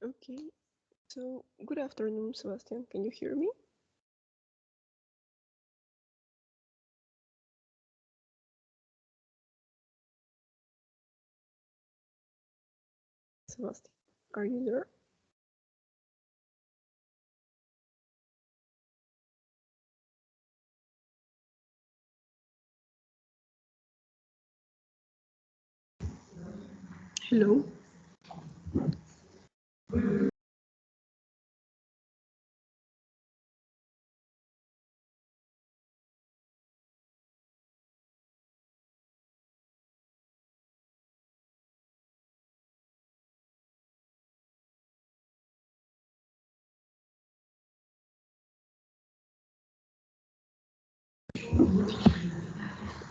Okay, so good afternoon, Sebastian. Can you hear me? Sebastian, are you there? Hello?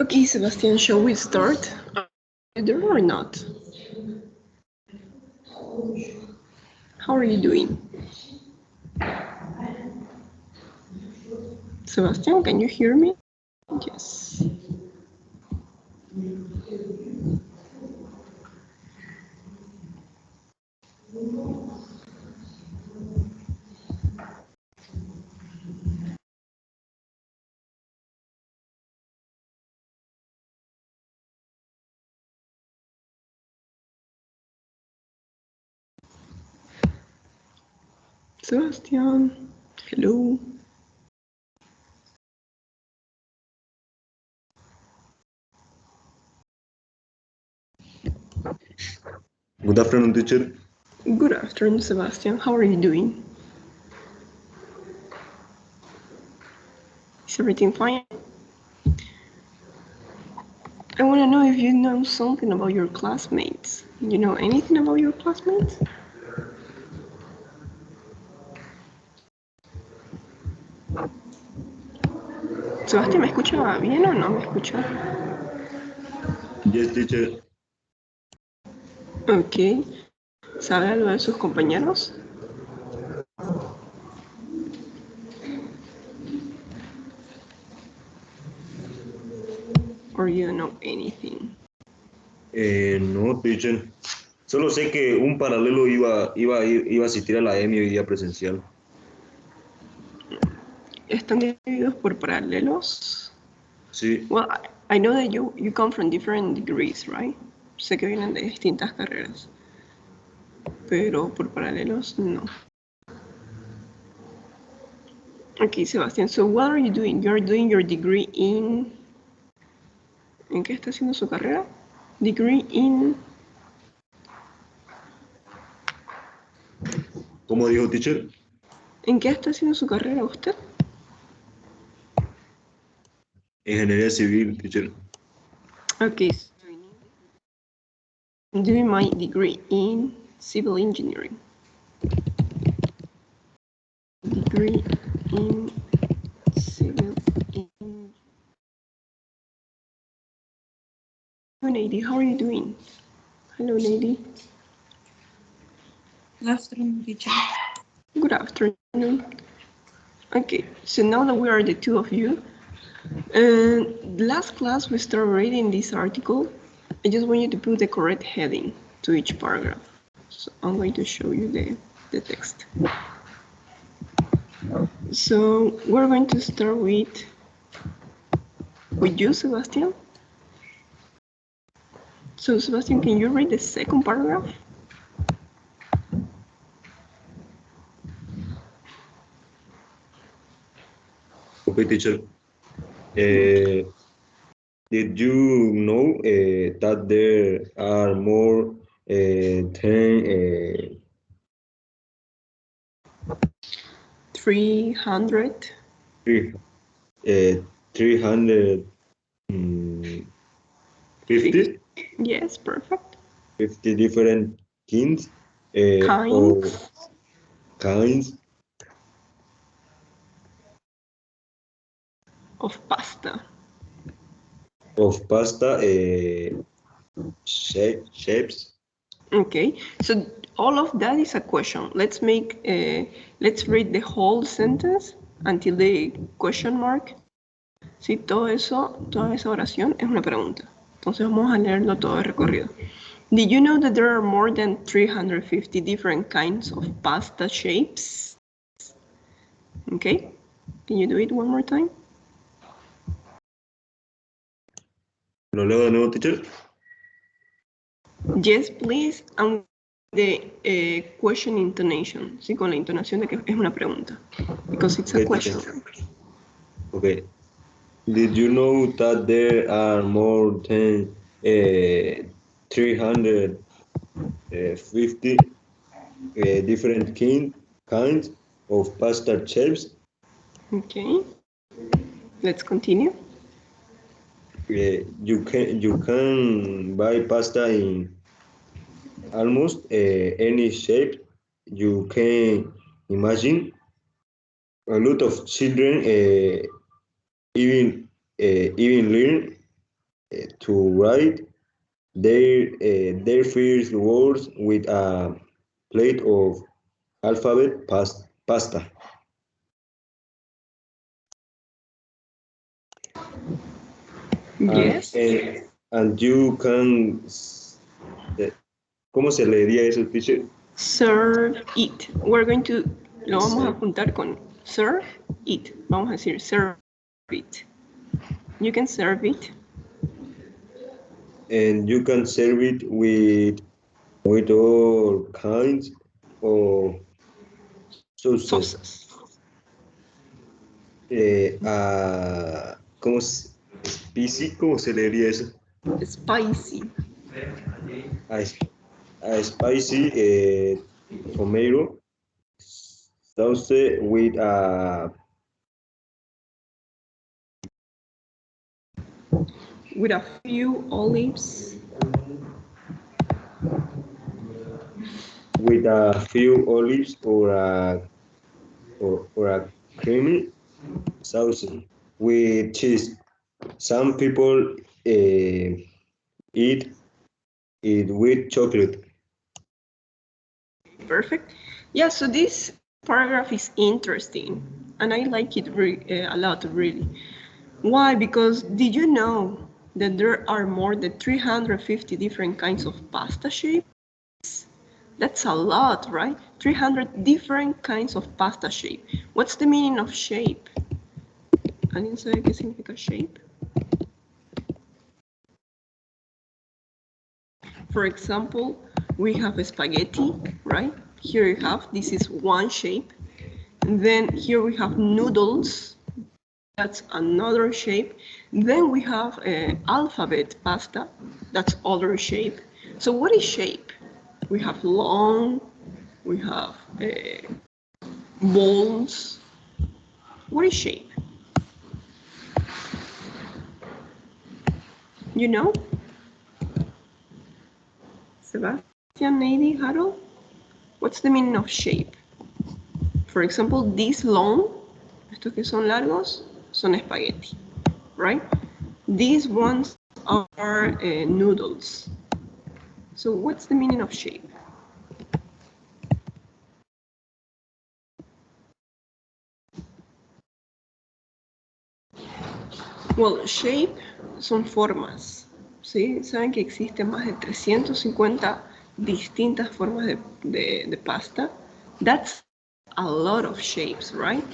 Okay, Sebastian, shall we start? Are you there or not? How are you doing? Sebastian, can you hear me? Yes. Sebastian, hello. Good afternoon, teacher. Good afternoon, Sebastian. How are you doing? Is everything fine? I want to know if you know something about your classmates. You know anything about your classmates? Sebastián, ¿me escucha bien o no me escucha? Yes, teacher. Ok. ¿Sabe algo de sus compañeros? Or you don't know anything? No, teacher. Solo sé que un paralelo iba a asistir a la EMI hoy día presencial. ¿Están divididos por paralelos? Sí. Well, I know that you come from different degrees, right? Sé que vienen de distintas carreras. Pero por paralelos, no. Okay, Sebastián, so what are you doing? You're doing your degree in... ¿En qué está haciendo su carrera? Degree in... ¿Cómo dijo, teacher? ¿En qué está haciendo su carrera usted? Ingeniería civil, teacher. Okay, so I'm doing my degree in civil engineering. Degree in civil engineering. Hello, Nady, how are you doing? Hello, Nady. Good afternoon, teacher. Good afternoon. Okay, so now that we are the two of you, last class we started reading this article. I just want you to put the correct heading to each paragraph. So I'm going to show you the text. So we're going to start with you, Sebastian. So Sebastian, can you read the second paragraph? Okay, teacher. Did you know that there are more than 300. 350? Yes, perfect. 50 different kinds kinds of pasta. Of pasta shapes. Okay, so all of that is a question. Let's read the whole sentence until the question mark. Sí, toda esa oración es una pregunta. Entonces vamos a leerlo todo de recorrido. Did you know that there are more than 350 different kinds of pasta shapes? Okay, can you do it one more time? ¿Lo leo de nuevo, teacher? Yes, please. And the question intonation. Sí, con la intonación de que es una pregunta. Because it's a question. Okay. Did you know that there are more than 350 different kinds of pasta shapes? Okay. Let's continue. You can buy pasta in almost any shape you can imagine. A lot of children even learn to write their first words with a plate of alphabet pasta. Yes. And you can, ¿cómo se le diría eso, teacher? Serve it. We're going to, lo vamos a juntar con serve it. Vamos a decir serve it. You can serve it. And you can serve it with all kinds of sauces. ¿Cómo se le diría eso? Spicy. A spicy tomato sauce with a few olives. With a few olives or a creamy sauce with cheese. Some people eat it with chocolate. Perfect. Yeah, so this paragraph is interesting, and I like it a lot, really. Why? Because did you know that there are more than 350 different kinds of pasta shapes? That's a lot, right? 300 different kinds of pasta shape. What's the meaning of shape? ¿Alguien sabe qué significa shape? For example, we have spaghetti, right? Here you have, this is one shape. And then here we have noodles. That's another shape. Then we have alphabet pasta. That's other shape. So what is shape? We have long, we have balls. What is shape? You know? Sebastian, Nady, Harold? What's the meaning of shape? For example, these long, estos que son largos, son spaghetti, right? These ones are noodles. So what's the meaning of shape? Well, shape son formas, ¿sí? Saben que existen más de 350 distintas formas de pasta. That's a lot of shapes, right?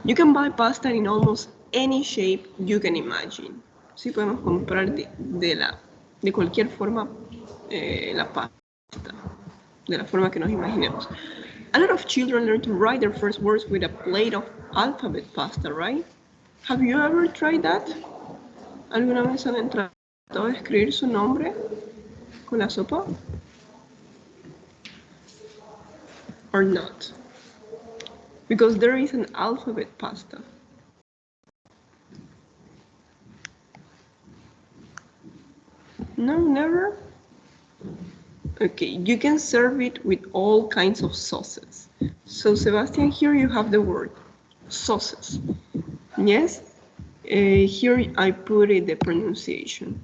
You can buy pasta in almost any shape you can imagine. Sí, podemos comprar de cualquier forma la pasta, de la forma que nos imaginemos. A lot of children learn to write their first words with a plate of alphabet pasta, right? Have you ever tried that? ¿Alguna vez han tratado de escribir su nombre con la sopa? Or not? Because there is an alphabet pasta. No, never? Okay, you can serve it with all kinds of sauces. So, Sebastian, here you have the word sauces. Yes? Here I put it the pronunciation.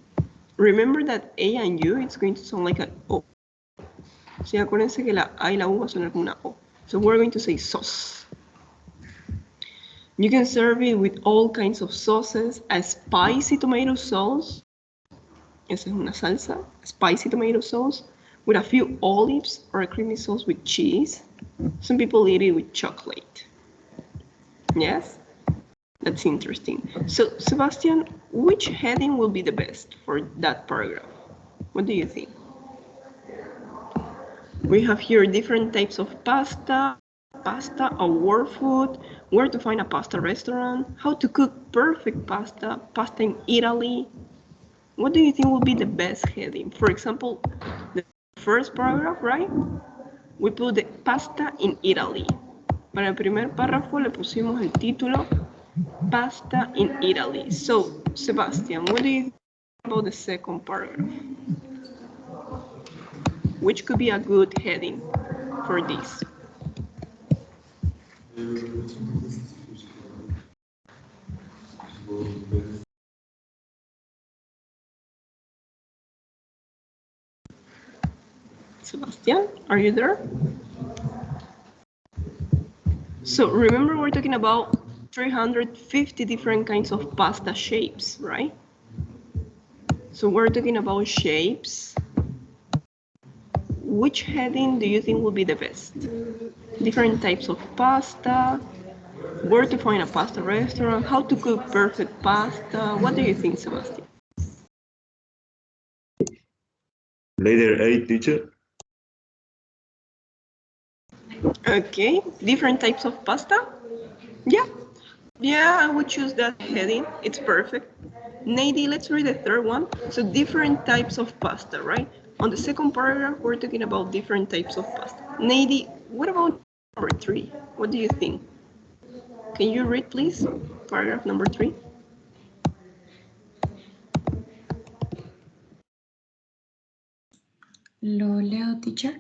Remember that A and U, it's going to sound like an O. Sí, acuérdense que la A y la U va a sonar como una O. So we're going to say sauce. You can serve it with all kinds of sauces, a spicy tomato sauce, Esa es una salsa. Spicy tomato sauce with a few olives or a creamy sauce with cheese. Some people eat it with chocolate. Yes? That's interesting. So, Sebastian, which heading will be the best for that paragraph? What do you think? We have here different types of pasta, a word food, where to find a pasta restaurant, how to cook perfect pasta in Italy. What do you think will be the best heading? For example, the first paragraph, right? We put the pasta in Italy. Para el primer párrafo le pusimos el título Pasta in Italy. So, Sebastian, what do you think about the second paragraph? Which could be a good heading for this? Sebastian, are you there? So remember we're talking about 350 different kinds of pasta shapes, right? So we're talking about shapes. Which heading do you think will be the best? Different types of pasta, where to find a pasta restaurant, how to cook perfect pasta. What do you think, Sebastian? Letter A, teacher. Okay, different types of pasta? Yeah, I would choose that heading. It's perfect. Nady, let's read the third one. So different types of pasta, right? On the second paragraph, we're talking about different types of pasta. Nady, what about number 3? What do you think? Can you read, please, paragraph number 3? Lo leo, teacher.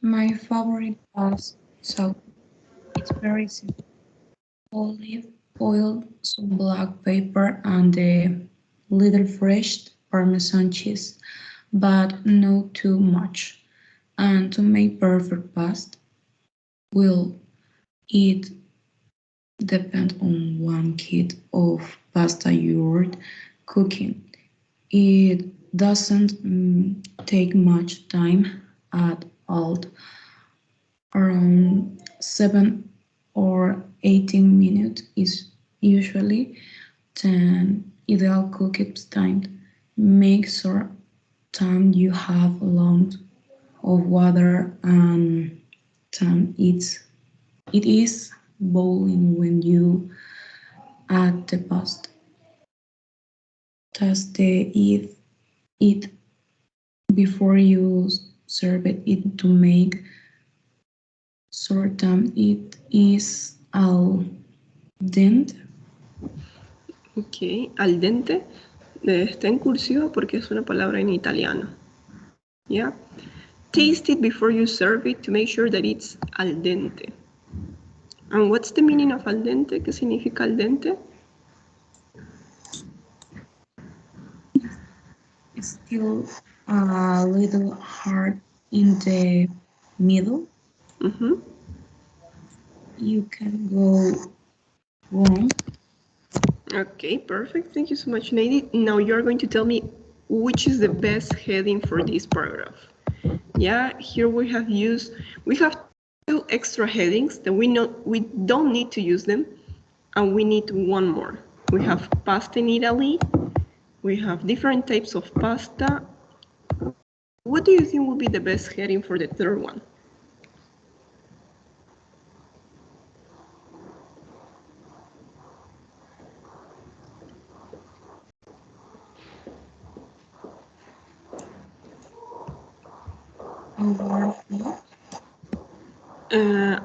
My favorite pasta sauce. It's very simple. Olive oil, some black pepper, and a little fresh Parmesan cheese, but not too much. And to make perfect pasta, will it depend on 1 kit of pasta you're cooking. It doesn't take much time at all, around 7 or 18 minutes is usually the ideal cooking time. Make sure time you have a lot of water and time it is boiling when you add the pasta. Test it before you serve it to make certain it is al dente. Ok, al dente está en cursiva porque es una palabra en italiano. Yeah. Taste it before you serve it to make sure that it's al dente. And what's the meaning of al dente? ¿Qué significa al dente? It's still a little hard in the middle. You can go wrong. Okay, perfect. Thank you so much, Nady. Now you're going to tell me which is the best heading for this paragraph. Yeah, here we have 2 extra headings that we don't need to use them, and we need one more. We have pasta in Italy. We have different types of pasta. What do you think will be the best heading for the third one?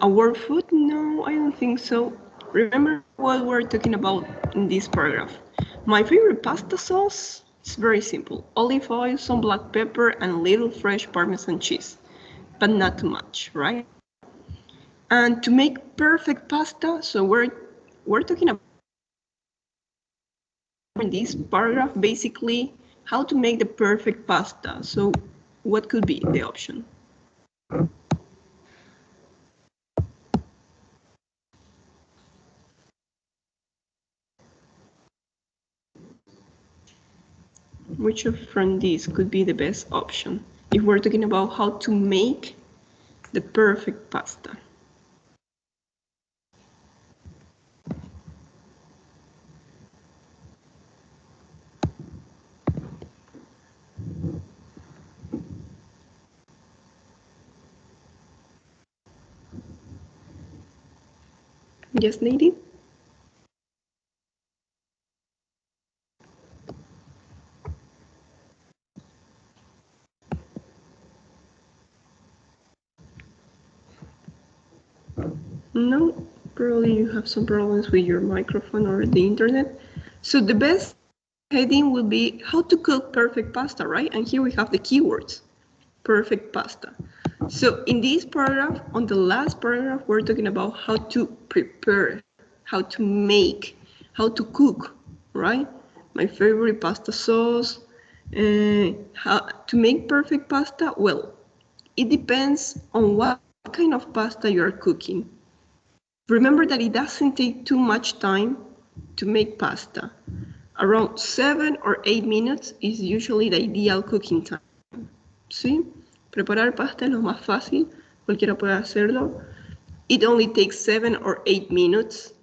A word food? No, I don't think so. Remember what we're talking about in this paragraph. My favorite pasta sauce is very simple. Olive oil, some black pepper, and little fresh Parmesan cheese. But not too much, right? And to make perfect pasta, so we're talking about in this paragraph basically how to make the perfect pasta. So what could be the option? Which from these could be the best option if we're talking about how to make the perfect pasta? Yes, lady? No, probably you have some problems with your microphone or the internet. So the best heading will be how to cook perfect pasta, right? And here we have the keywords, perfect pasta. So in this paragraph, on the last paragraph, we're talking about how to prepare, how to make, how to cook, right? My favorite pasta sauce. How to make perfect pasta? Well, it depends on what kind of pasta you are cooking. Remember that it doesn't take too much time to make pasta. Around 7 or 8 minutes is usually the ideal cooking time. ¿Sí? Preparar pasta es lo más fácil, cualquiera puede hacerlo. It only takes 7 or 8 minutes.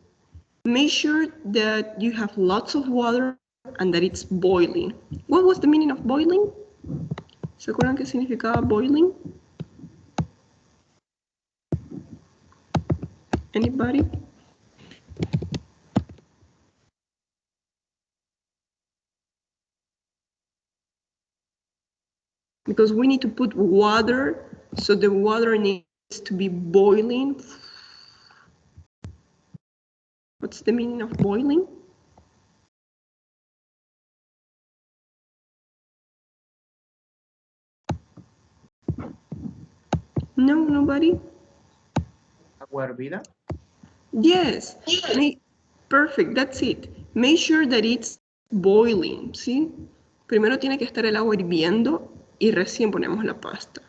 Make sure that you have lots of water and that it's boiling. What was the meaning of boiling? ¿Se acuerdan qué significaba boiling? Anybody? Because we need to put water, so the water needs to be boiling. What's the meaning of boiling? No, nobody? Agua hervida. Yes, perfect, that's it. Make sure that it's boiling, ¿sí? Primero tiene que estar el agua hirviendo y recién ponemos la pasta.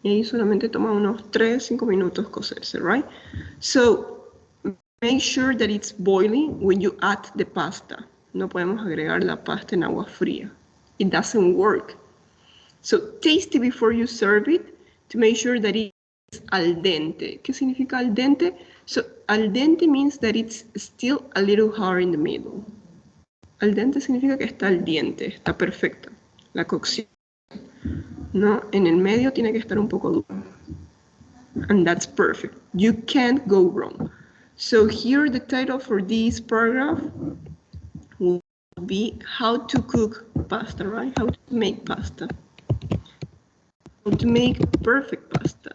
Y ahí solamente toma unos 3-5 minutos cocerse, right? So, make sure that it's boiling when you add the pasta. No podemos agregar la pasta en agua fría. It doesn't work. So, taste it before you serve it to make sure that it's al dente. ¿Qué significa al dente? So, al dente means that it's still a little hard in the middle. Al dente significa que está al diente, está perfecta, la cocción. No, en el medio tiene que estar un poco duro. And that's perfect. You can't go wrong. So here the title for this paragraph will be how to cook pasta, right? How to make pasta. How to make perfect pasta.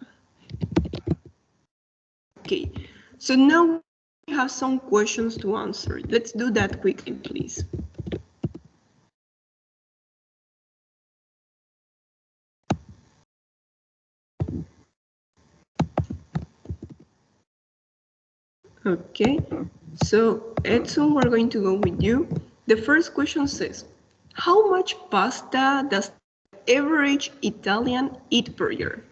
Okay, so now we have some questions to answer. Let's do that quickly, please. Okay, so Edson, we're going to go with you. The first question says, how much pasta does the average Italian eat per year?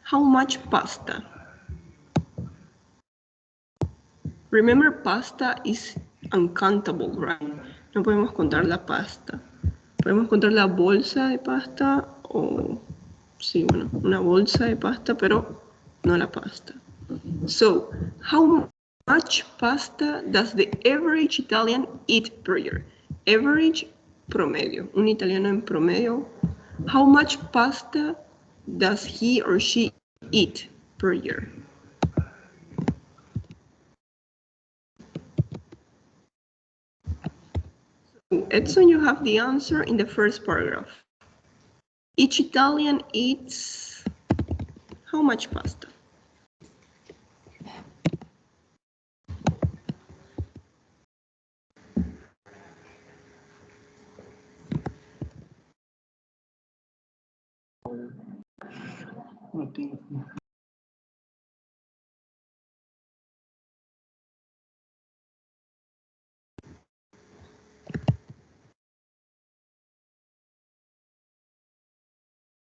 How much pasta? Remember, pasta is uncountable, right? No podemos contar la pasta. Podemos contar la bolsa de pasta o, sí, bueno, una bolsa de pasta, pero no la pasta. So, how much pasta does the average Italian eat per year? Average, promedio. Un italiano en promedio. How much pasta does he or she eat per year? So, Edson, you have the answer in the first paragraph. Each Italian eats how much pasta?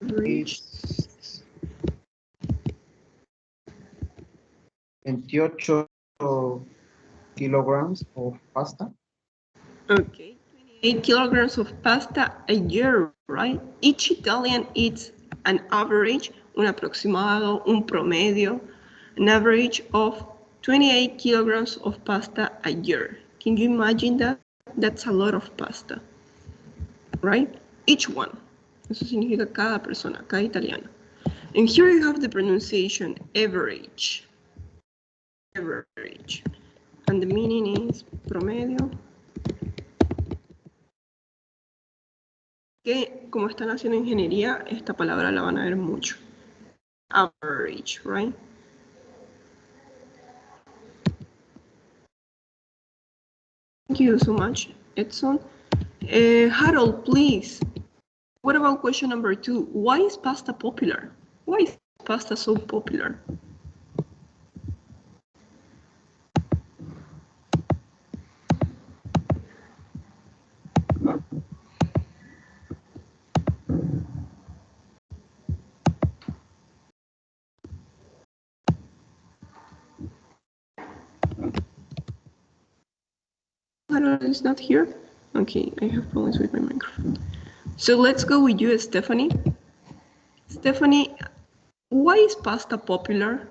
Average. 28 kilograms of pasta. Okay, 8 kilograms of pasta a year, right? Each Italian eats an average, un aproximado, un promedio, an average of 28 kilograms of pasta a year. Can you imagine that? That's a lot of pasta, right? Each one. Eso significa cada persona, cada italiano. And here you have the pronunciation average. Average. And the meaning is promedio. Que como están haciendo ingeniería, esta palabra la van a ver mucho. Average, right? Thank you so much, Edson. Harold, please. What about question number 2? Why is pasta popular? Why is pasta so popular? Harold is not here? Okay, I have problems with my microphone. So let's go with you, Stephanie. Stephanie, why is pasta popular?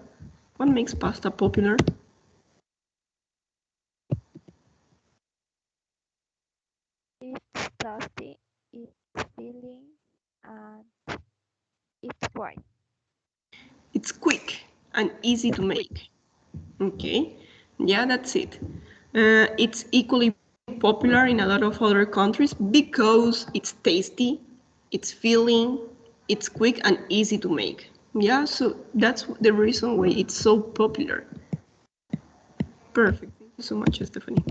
What makes pasta popular? It's tasty, it's filling, and it's quick. It's quick and easy to make. Okay, yeah, that's it. It's equally popular in a lot of other countries because it's tasty, it's filling, it's quick and easy to make. Yeah, so that's the reason why it's so popular. Perfect. Thank you so much, Stephanie.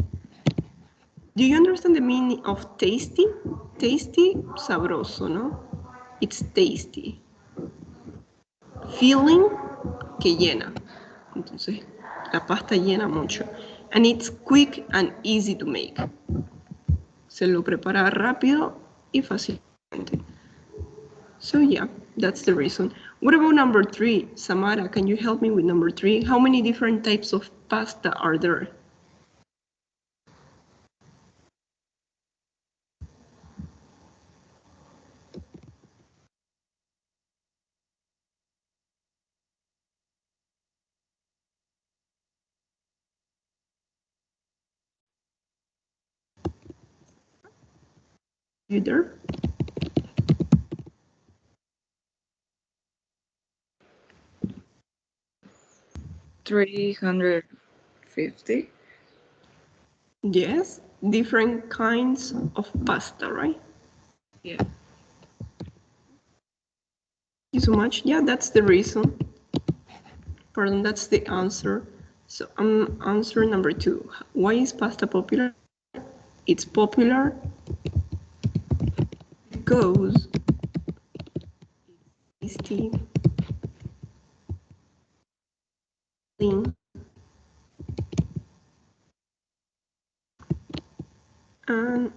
Do you understand the meaning of tasty? Tasty, sabroso, ¿no? It's tasty. Filling, que llena. Entonces, la pasta llena mucho. And it's quick and easy to make. Se lo prepara rápido y fácilmente. So yeah, that's the reason. What about number 3? Samara, can you help me with number 3? How many different types of pasta are there? You there? $350. Yes, different kinds of pasta, right? Yeah. Thank you so much. Yeah, that's the reason. Pardon, that's the answer. So I'm answering number 2. Why is pasta popular? It's popular because it's tasty, clean, and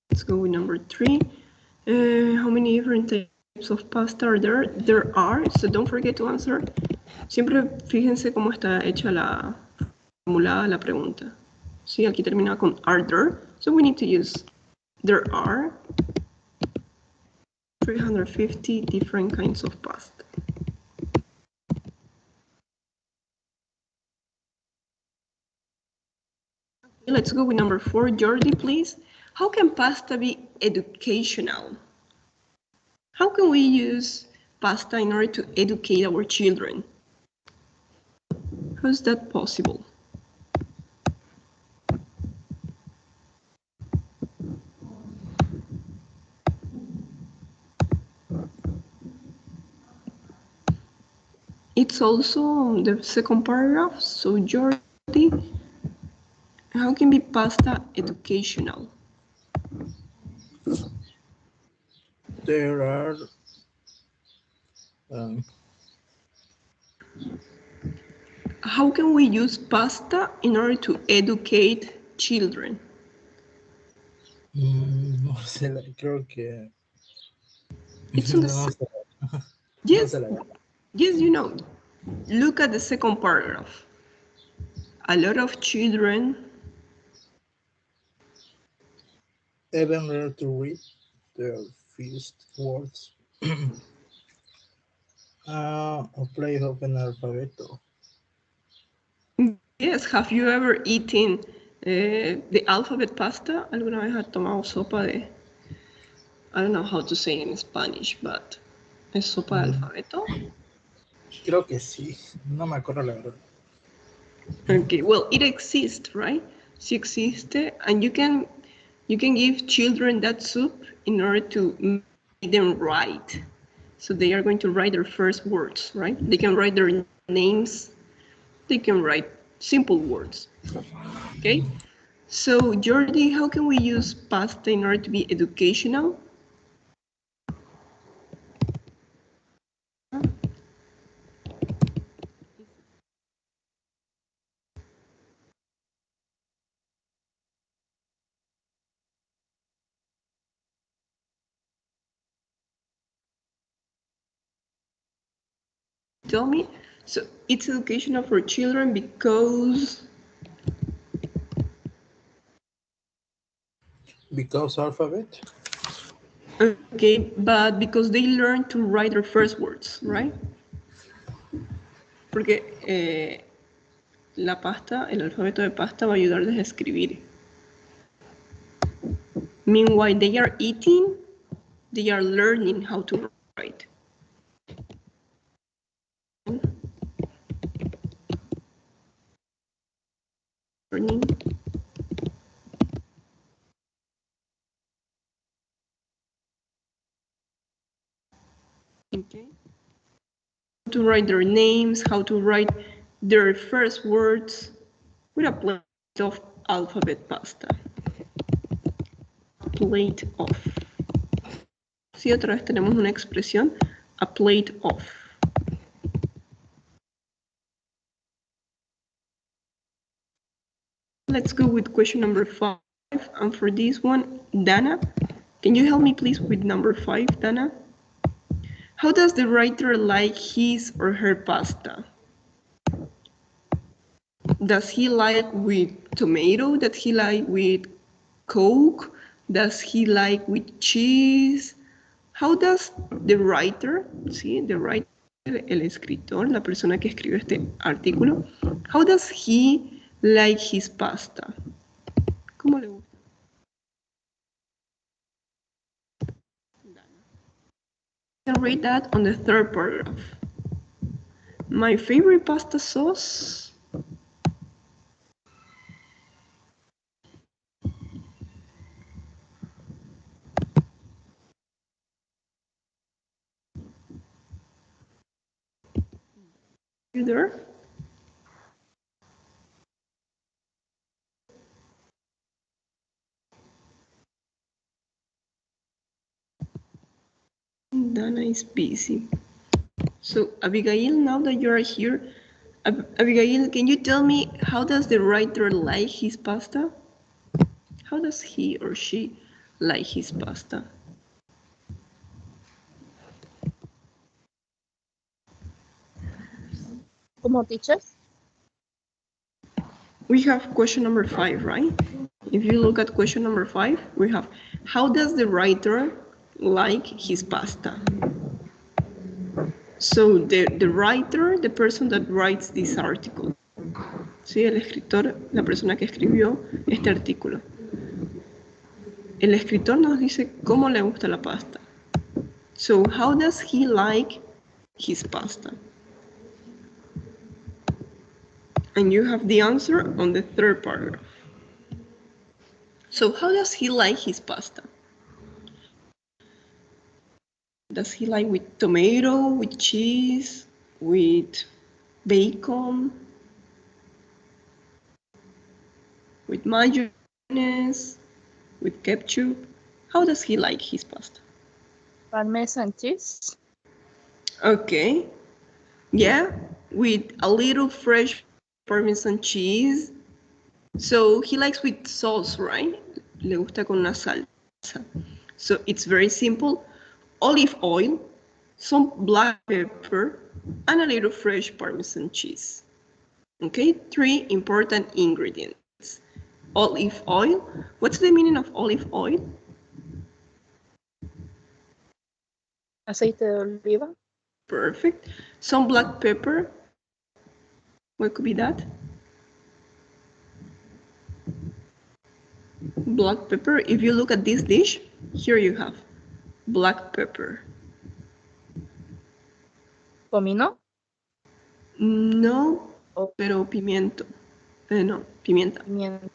let's go with number 3. How many different types of pasta are there? There are, so don't forget to answer. Siempre fíjense cómo está hecha la formulada la pregunta. Sí, aquí termina con are there, so we need to use there are 350 different kinds of pasta. Okay, let's go with number 4. Jordi, please. How can pasta be educational? How can we use pasta in order to educate our children? How is that possible? It's also the second paragraph, so Jordi, how can be pasta educational? There are How can we use pasta in order to educate children? no sé, creo que It's on the no sé. yes, No sé la verdad. yes, you know. Look at the second paragraph. A lot of children Even learn to read their first words. A plate of an alphabeto. Yes, have you ever eaten the alphabet pasta? ¿Alguna vez has tomado sopa de, I don't know how to say in Spanish, but es sopa de alfabeto? Creo que sí. No me acuerdo la verdad. Okay, well, it exists, right? Sí existe, and you can give children that soup in order to make them write. So they are going to write their first words, right? They can write their names. They can write simple words. Okay. So Jordi, how can we use pasta in order to be educational? Tell me. So it's educational for children because Alphabet. okay, but because they learn to write their first words, right? Porque la pasta, el alfabeto de pasta va a ayudarles a escribir. Meanwhile, they are eating, they are learning how to write. Learning. Okay. How to write their names, how to write their first words with a plate of alphabet pasta. Plate of. Sí, otra vez tenemos una expresión, a plate of. Let's go with question number 5. And for this one, Dana, can you help me please with number 5, Dana? How does the writer like his or her pasta? Does he like with tomato? Does he like with Coke? Does he like with cheese? How does the writer, ¿sí? The writer, el escritor, la persona que escribe este artículo, how does he like his pasta? ¿Cómo le gusta? You can read that on the third paragraph. My favorite pasta sauce. You there? Dana is busy. So Abigail, now that you are here, Abigail, can you tell me how does the writer like his pasta? How does he or she like his pasta? Como teachers? We have question number 5, right? If you look at question number 5, we have, how does the writer like his pasta? So the writer, the person that writes this article. Sí, el escritor, la persona que escribió este artículo. El escritor nos dice cómo le gusta la pasta. So how does he like his pasta? And you have the answer on the third paragraph. So how does he like his pasta? Does he like with tomato, with cheese, with bacon, with mayonnaise, with ketchup? How does he like his pasta? Parmesan cheese. Okay. Yeah, with a little fresh Parmesan cheese. So he likes with sauce, right? Le gusta con una salsa. So it's very simple. Olive oil, some black pepper, and a little fresh Parmesan cheese. Okay, 3 important ingredients. Olive oil. What's the meaning of olive oil? Aceite de oliva. Perfect. Some black pepper. What could be that? Black pepper. If you look at this dish, here you have black pepper. Comino. No, Oh. pero pimiento. No, pimienta. Pimienta.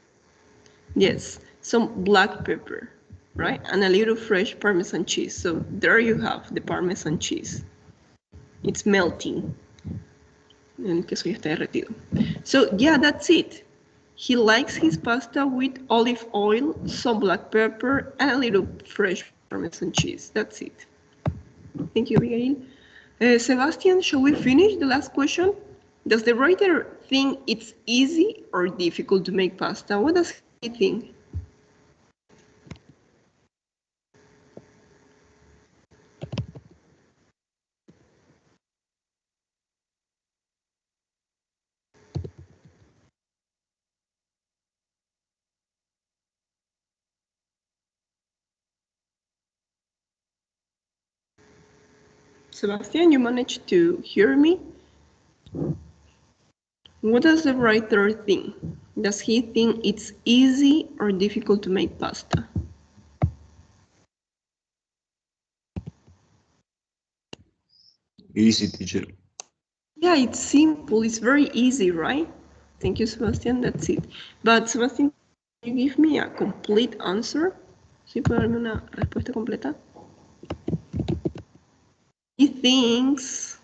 Yes, some black pepper, right? And a little fresh Parmesan cheese. So there you have the Parmesan cheese. It's melting. El queso ya está derretido. So yeah, that's it. He likes his pasta with olive oil, some black pepper, and a little fresh Parmesan cheese. That's it. Thank you, Abigail. Sebastian, shall we finish the last question? Does the writer think it's easy or difficult to make pasta? What does he think? Sebastian, you managed to hear me? What does the writer think? Does he think it's easy or difficult to make pasta? Easy, teacher. Yeah, it's simple. It's very easy, right? Thank you, Sebastian. That's it. But Sebastian, can you give me a complete answer? ¿Sí puedo darme una respuesta completa? He thinks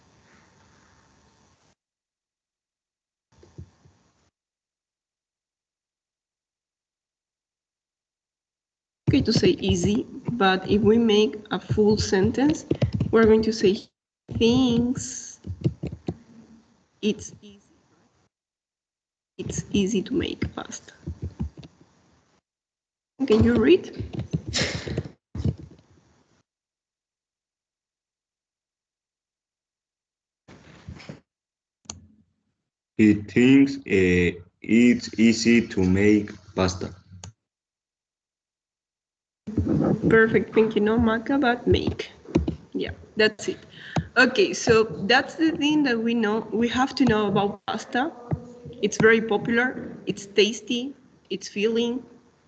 okay to say easy, but if we make a full sentence, we're going to say he thinks it's easy. It's easy to make pasta. Can you read? He thinks it's easy to make pasta. Perfect, thank you. No maca, but make. Yeah, that's it. Okay, so that's the thing that we know. We have to know about pasta. It's very popular. It's tasty. It's filling.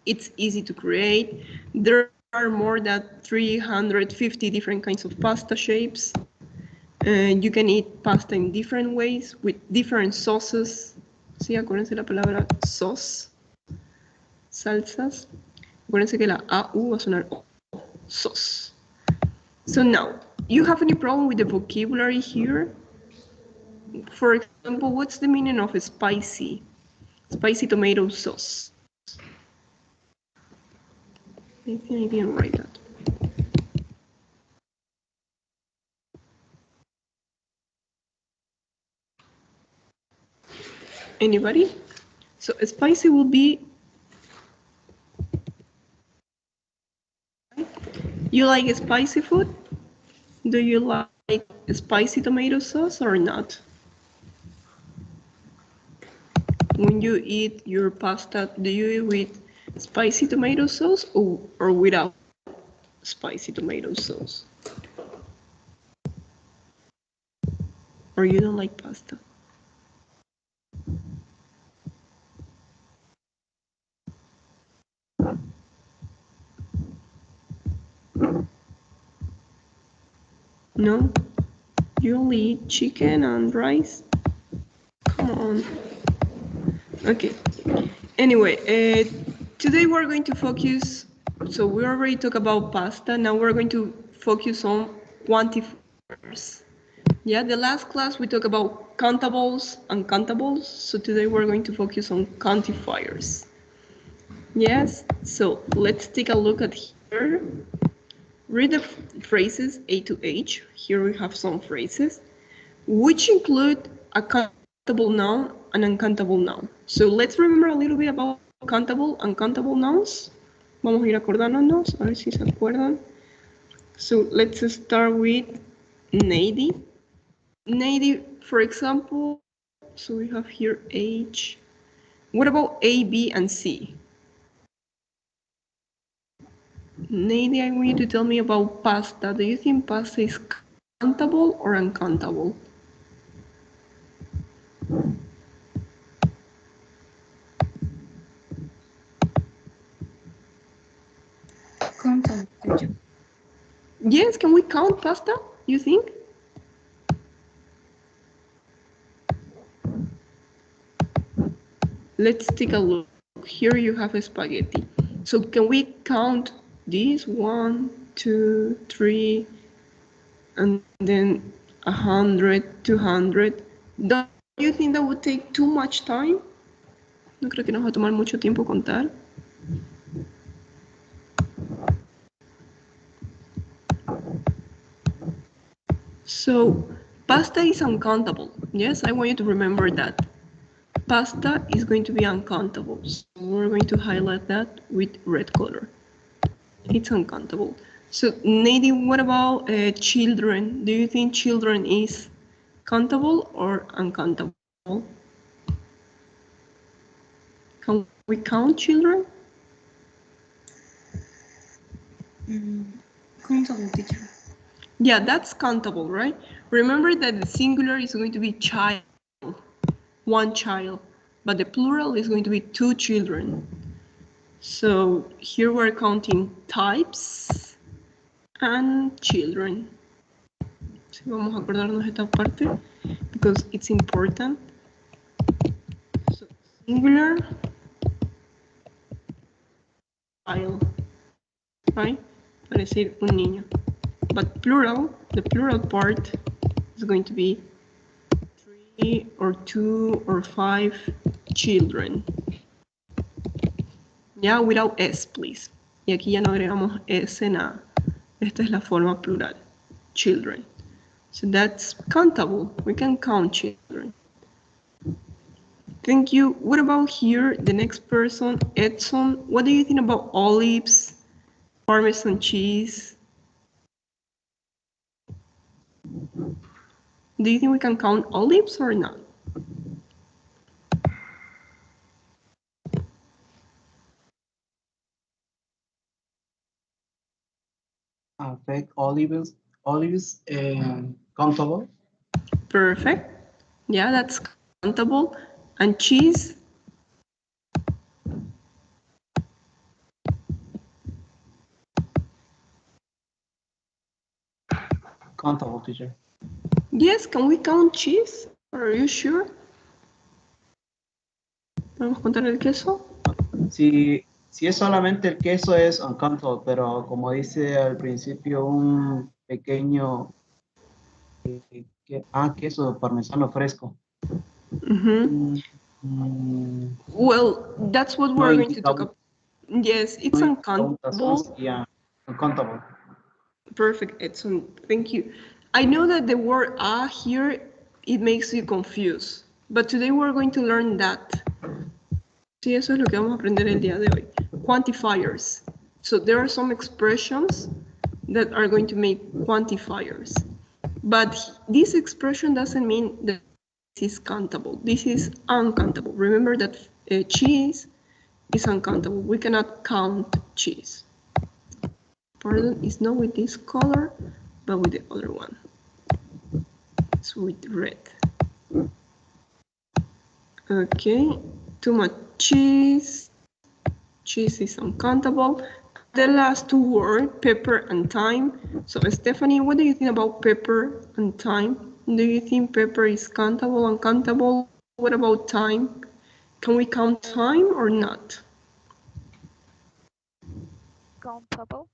It's easy to create. There are more than 350 different kinds of pasta shapes. You can eat pasta in different ways with different sauces. Sí, acuérdense la palabra sauce. Salsas. Acuérdense que la AU va a sonar O. Sauce. So now, you have any problem with the vocabulary here? For example, what's the meaning of a spicy? Spicy tomato sauce. I think I didn't write that. Anybody? So spicy will be. You like spicy food? Do you like spicy tomato sauce or not? When you eat your pasta, do you eat with spicy tomato sauce or without spicy tomato sauce? Or you don't like pasta? No? You only eat chicken and rice? Come on. Okay. Anyway, today we're going to focus, so we already talked about pasta, now we're going to focus on quantifiers. Yeah, the last class we talked about countables and uncountables, so today we're going to focus on quantifiers. Yes, so let's take a look at here. Read the phrases A to H. Here we have some phrases, which include a countable noun and uncountable noun. So let's remember a little bit about countable and uncountable nouns. Vamos a ir acordándonos, a ver si se acuerdan. So let's start with Nady. native, for example, so we have here H. What about A, B, and C? Nadia, I want you to tell me about pasta. Do you think pasta is countable or uncountable? Countable, teacher. Yes, can we count pasta, you think? Let's take a look. Here you have a spaghetti. So can we count these? 1, 2, 3, and then 100, 200. Don't you think that would take too much time? No creo que nos va a tomar mucho tiempo contar. So pasta is uncountable. Yes, I want you to remember that. Pasta is going to be uncountable. So we're going to highlight that with red color. It's uncountable. So Nadia, what about children? Do you think children is countable or uncountable? Can we count children? Countable, teacher. Yeah, that's countable, right? Remember that the singular is going to be child, one child, but the plural is going to be two children. So here we're counting types and children. Sí, vamos a acordarnos esta parte because it's important. So singular, child, right? Para decir un niño. But plural, the plural part is going to be 3 or 2 or 5 children. Ya, without S, please. Y aquí ya no agregamos S, nada. Esta es la forma plural, children. So that's countable. We can count children. Thank you. What about here, the next person, Edson? What do you think about olives, Parmesan cheese? Do you think we can count olives or not? Affect olives countable. Perfect. Yeah, that's countable. And cheese? Countable, teacher. Yes, can we count cheese? Are you sure? ¿Podemos contar el queso? Si es solamente el queso es uncountable, pero como dice al principio un pequeño queso parmesano fresco. Well, that's what we're going to talk about. Yes, it's uncountable. Yeah, uncountable. Perfect, Edson. Thank you. I know that the word here, it makes you confused, but today we're going to learn that. Sí, eso es lo que vamos a aprender el día de hoy. Quantifiers. So there are some expressions that are going to make quantifiers. But this expression doesn't mean that this is countable. This is uncountable. Remember that cheese is uncountable. We cannot count cheese. Pardon, it's not with this color, but with the other one. It's with red. Okay, too much cheese. Cheese is uncountable. The last two words, pepper and thyme. So Stephanie, what do you think about pepper and thyme? Do you think pepper is countable, uncountable? What about thyme? Can we count thyme or not? Countable?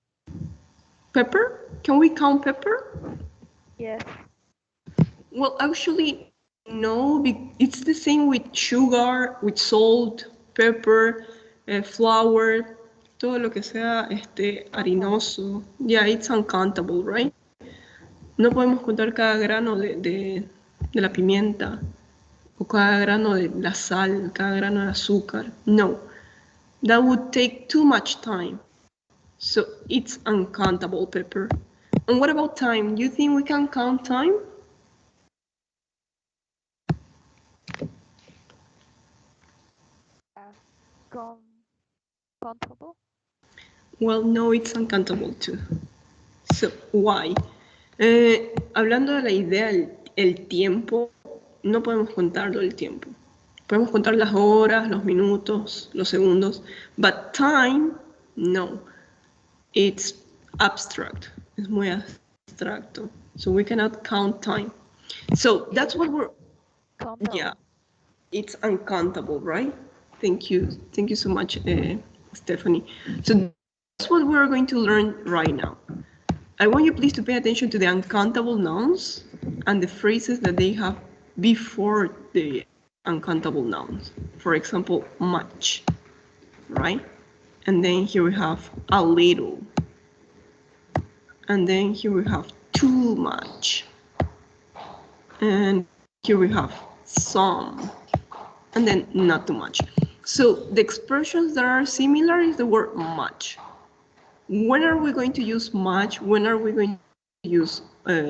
Pepper? Can we count pepper? Yes. Well, actually, no. It's the same with sugar, with salt, pepper, flour, todo lo que sea harinoso. Yeah, it's uncountable, right? No podemos contar cada grano de la pimienta o cada grano de la sal, cada grano de azúcar. No, that would take too much time. So it's uncountable, pepper. And what about thyme? Do you think we can count thyme? Countable. Well, no, it's uncountable too. So, why? Hablando de la idea el tiempo, no podemos contarlo el tiempo. Podemos contar las horas, los minutos, los segundos, but time, no. It's abstract. Es muy abstracto. So we cannot count time. So that's what we're, Countable. yeah, it's uncountable, right? Thank you. Thank you so much, Stephanie. So that's what we're going to learn right now. I want you please to pay attention to the uncountable nouns and the phrases that they have before the uncountable nouns. For example, much, right? And then here we have a little. And then here we have too much. And here we have some. And then not too much. So the expressions that are similar is the word much. When are we going to use much? When are we going to use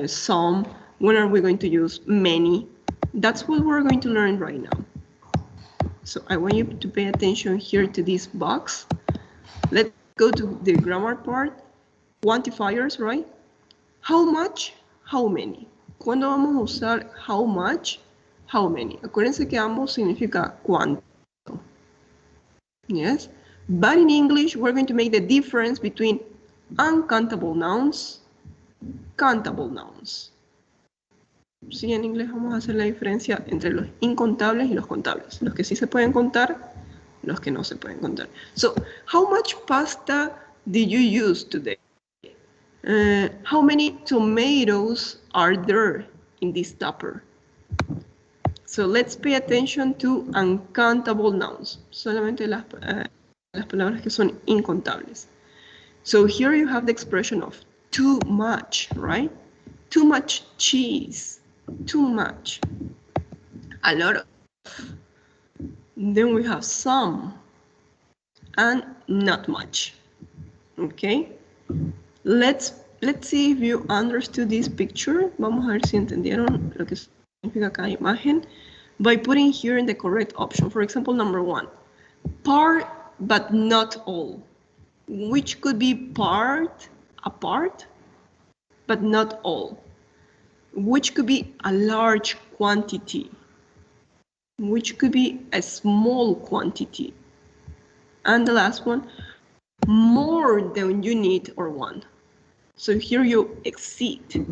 some? When are we going to use many? That's what we're going to learn right now. So I want you to pay attention here to this box. Let's go to the grammar part. Quantifiers, right? How much? How many? ¿Cuándo vamos a usar how much? How many? Acuérdense que ambos significa cuánto. Yes? But in English, we're going to make the difference between uncountable nouns, countable nouns. Sí, en inglés vamos a hacer la diferencia entre los incontables y los contables. Los que sí se pueden contar, los que no se pueden contar. So, how much pasta did you use today? How many tomatoes are there in this tupper? So let's pay attention to uncountable nouns. Solamente las palabras que son incontables. So here you have the expression of too much, right? Too much cheese, too much. A lot of. Then we have some and not much. Okay? Let's see if you understood this picture. Vamos a ver si entendieron lo que significa cada imagen by putting here in the correct option. For example, number 1, part but not all, which could be a part, but not all, which could be a large quantity, which could be a small quantity, and the last one, more than you need or want. So here you exceed.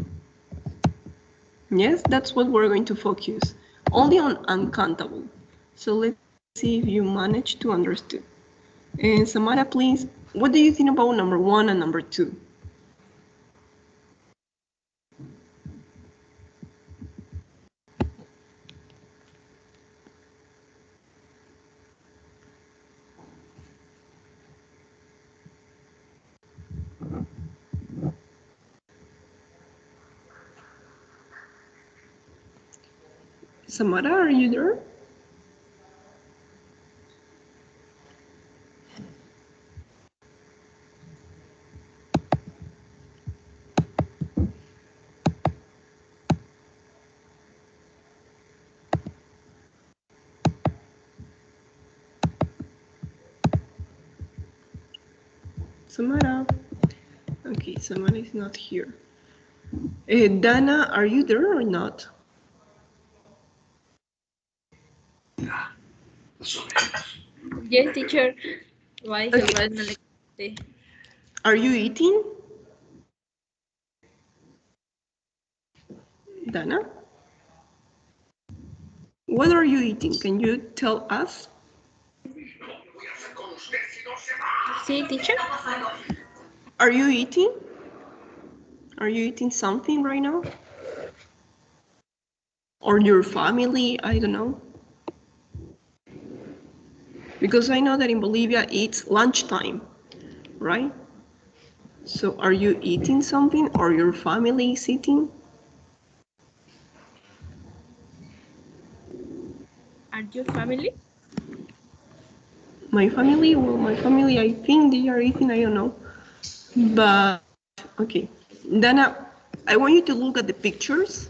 Yes, that's what we're going to focus. Only on uncountable. So let's see if you manage to understand. And Samara, please, what do you think about number 1 and number 2? Samara, are you there? Samara. Okay, Samara is not here. Dana, are you there or not? Yes, teacher. Why? Okay. Are you eating? Dana? What are you eating? Can you tell us? Sí, teacher. Are you eating? Are you eating something right now? Or your family? I don't know. Because I know that in Bolivia it's lunchtime, right? So are you eating something or your family is eating? Are your family? My family? Well, my family, I think they are eating, I don't know. But, okay. Dana, I want you to look at the pictures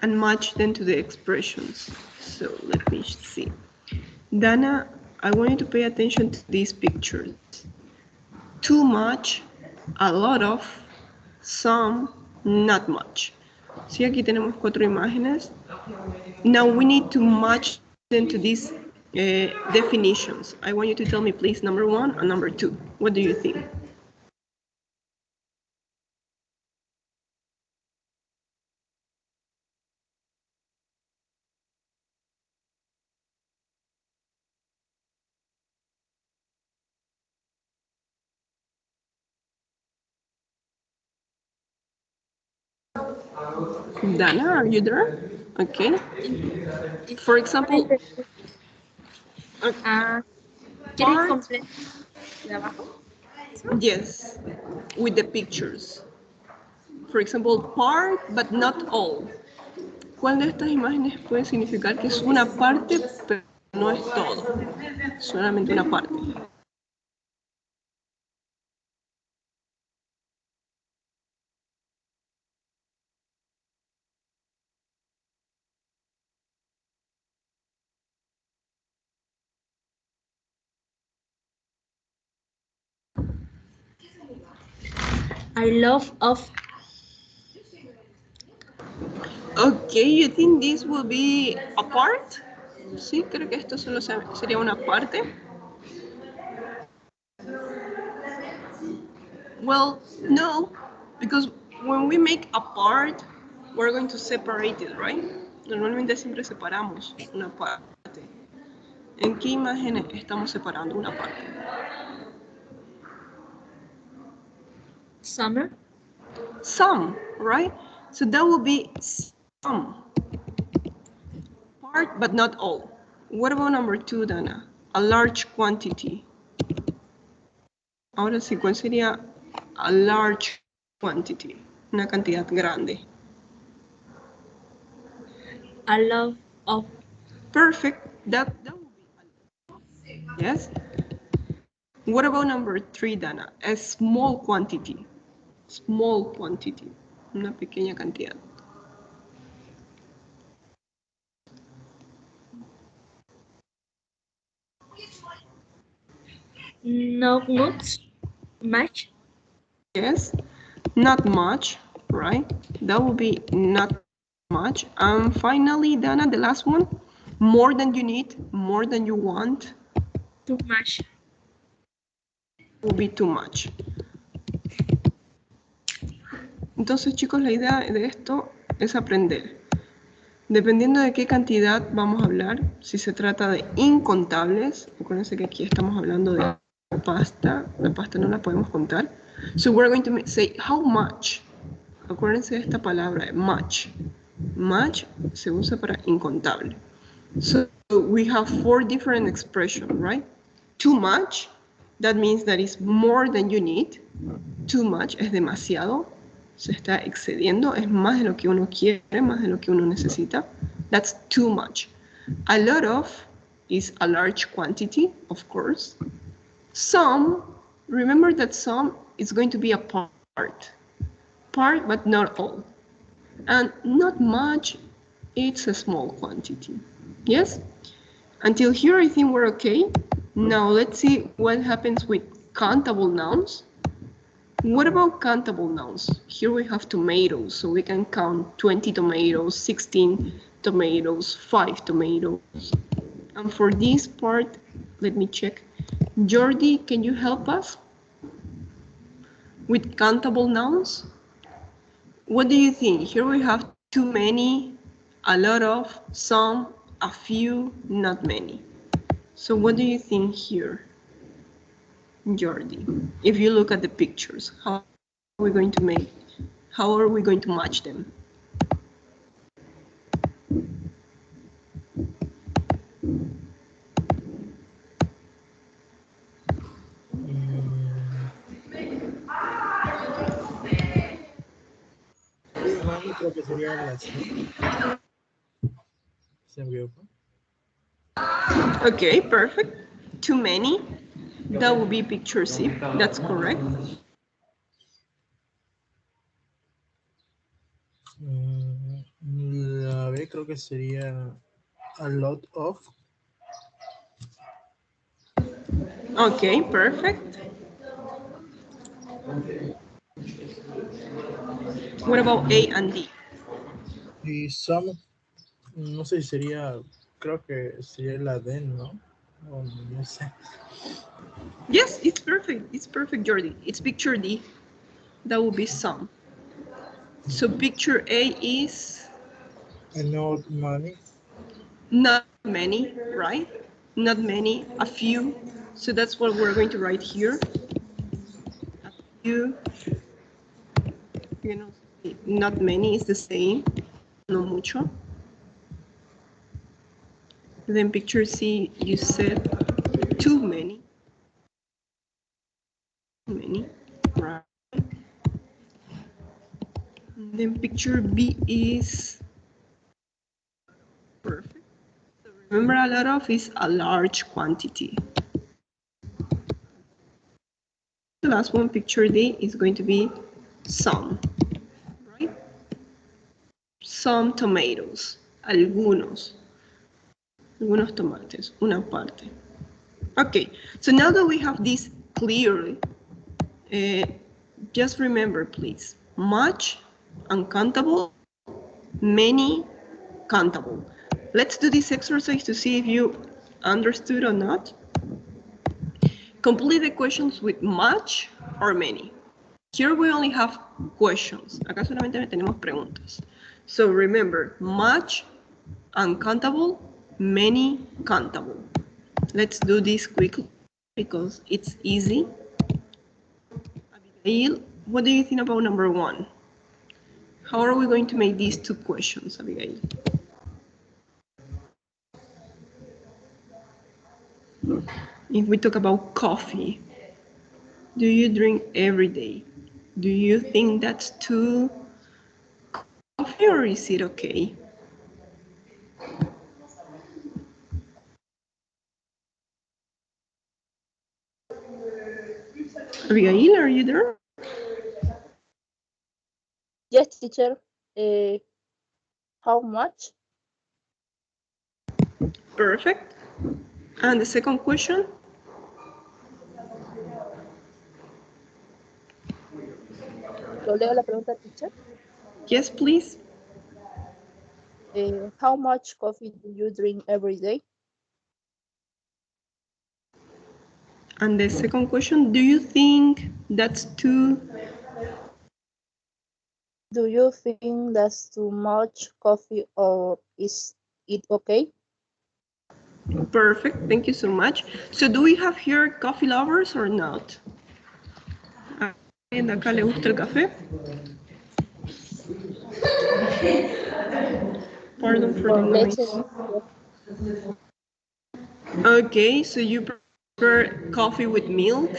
and match them to the expressions. So let me see. Dana, I want you to pay attention to these pictures. Too much, a lot of, some, not much. Sí, aquí tenemos 4 imágenes. Now we need to match them to these definitions. I want you to tell me, please, number 1 and number 2. What do you think? Dana, are you there? Okay. For example, ¿Quieres part, completo de abajo? yes, with the pictures. For example, part, but not all. ¿Cuál de estas imágenes puede significar que es una parte, pero no es todo? Solamente una parte. I love of. Okay, you think this will be a part? Sí, creo que esto solo sería una parte. Well, no, because when we make a part, we're going to separate it, right? Normalmente siempre separamos una parte. ¿En qué imagen estamos separando una parte? Summer. Some, right? So that will be some. Part, but not all. What about number 2, Dana? A large quantity. Ahora sí, ¿cuál sería a large quantity? Una cantidad grande. A lot of. Perfect. That will be a lot. Yes. What about number 3, Dana? A small quantity. Small quantity. Una pequeña cantidad. No much. Yes. Not much, right? That will be not much. And finally, Dana, the last one. More than you need, more than you want. Too much. Will be too much. Entonces, chicos, la idea de esto es aprender. Dependiendo de qué cantidad vamos a hablar, si se trata de incontables, acuérdense que aquí estamos hablando de pasta, la pasta no la podemos contar. So we're going to say how much. Acuérdense de esta palabra, much. Much se usa para incontable. So we have 4 different expressions, right? Too much, that means that is more than you need. Too much es demasiado, se está excediendo, es más de lo que uno quiere, más de lo que uno necesita. That's too much. A lot of is a large quantity, of course. Some, remember that some is going to be a part, but not all. And not much, it's a small quantity. Yes? Until here, I think we're okay. Now let's see what happens with countable nouns. What about countable nouns? Here we have tomatoes, so we can count 20 tomatoes, 16 tomatoes, 5 tomatoes. And for this part, let me check. Jordi, can you help us with countable nouns? What do you think? Here we have too many, a lot of, some, a few, not many. So what do you think here, Jordi? If you look at the pictures, how are we going to match them? Mami, creo que sería la C. Se envió. Okay, perfect. Too many. That would be picture C. That's correct. La B creo que sería a lot of. Okay, perfect. What about A and D? Y some, no sé si sería, creo que sería la D, ¿no? O no sé. Yes, it's perfect. It's perfect, Jordi. It's picture D. That would be some. So picture A is I know money. not many, right? Not many, a few. So that's what we're going to write here. A few. You know, not many is the same. No mucho. Then picture C, you said too many. Many, right? Then picture B is perfect. So remember, a lot of is a large quantity. The last one, picture D, is going to be some, right? Some tomatoes, algunos tomates, una parte. Okay, so now that we have this clearly, just remember, please, much, uncountable, many, countable. Let's do this exercise to see if you understood or not. Complete the questions with much or many. Here we only have questions. Acá solamente tenemos preguntas. So remember, much, uncountable, many, countable. Let's do this quickly because it's easy. Abigail, what do you think about number one? How are we going to make these two questions, Abigail? If we talk about coffee, do you drink every day? Do you think that's too coffee or is it okay? Abigail, are you there? Yes, teacher. How much? Perfect. And the second question? Lo leo la pregunta, teacher. Yes, please. How much coffee do you drink every day? And the second question, do you think that's too? Do you think that's too much coffee or is it okay? Perfect, thank you so much. So do we have here coffee lovers or not? ¿A alguien de acá le gusta el café? Pardon for the Con leche. noise. Okay, so you prefer coffee with milk?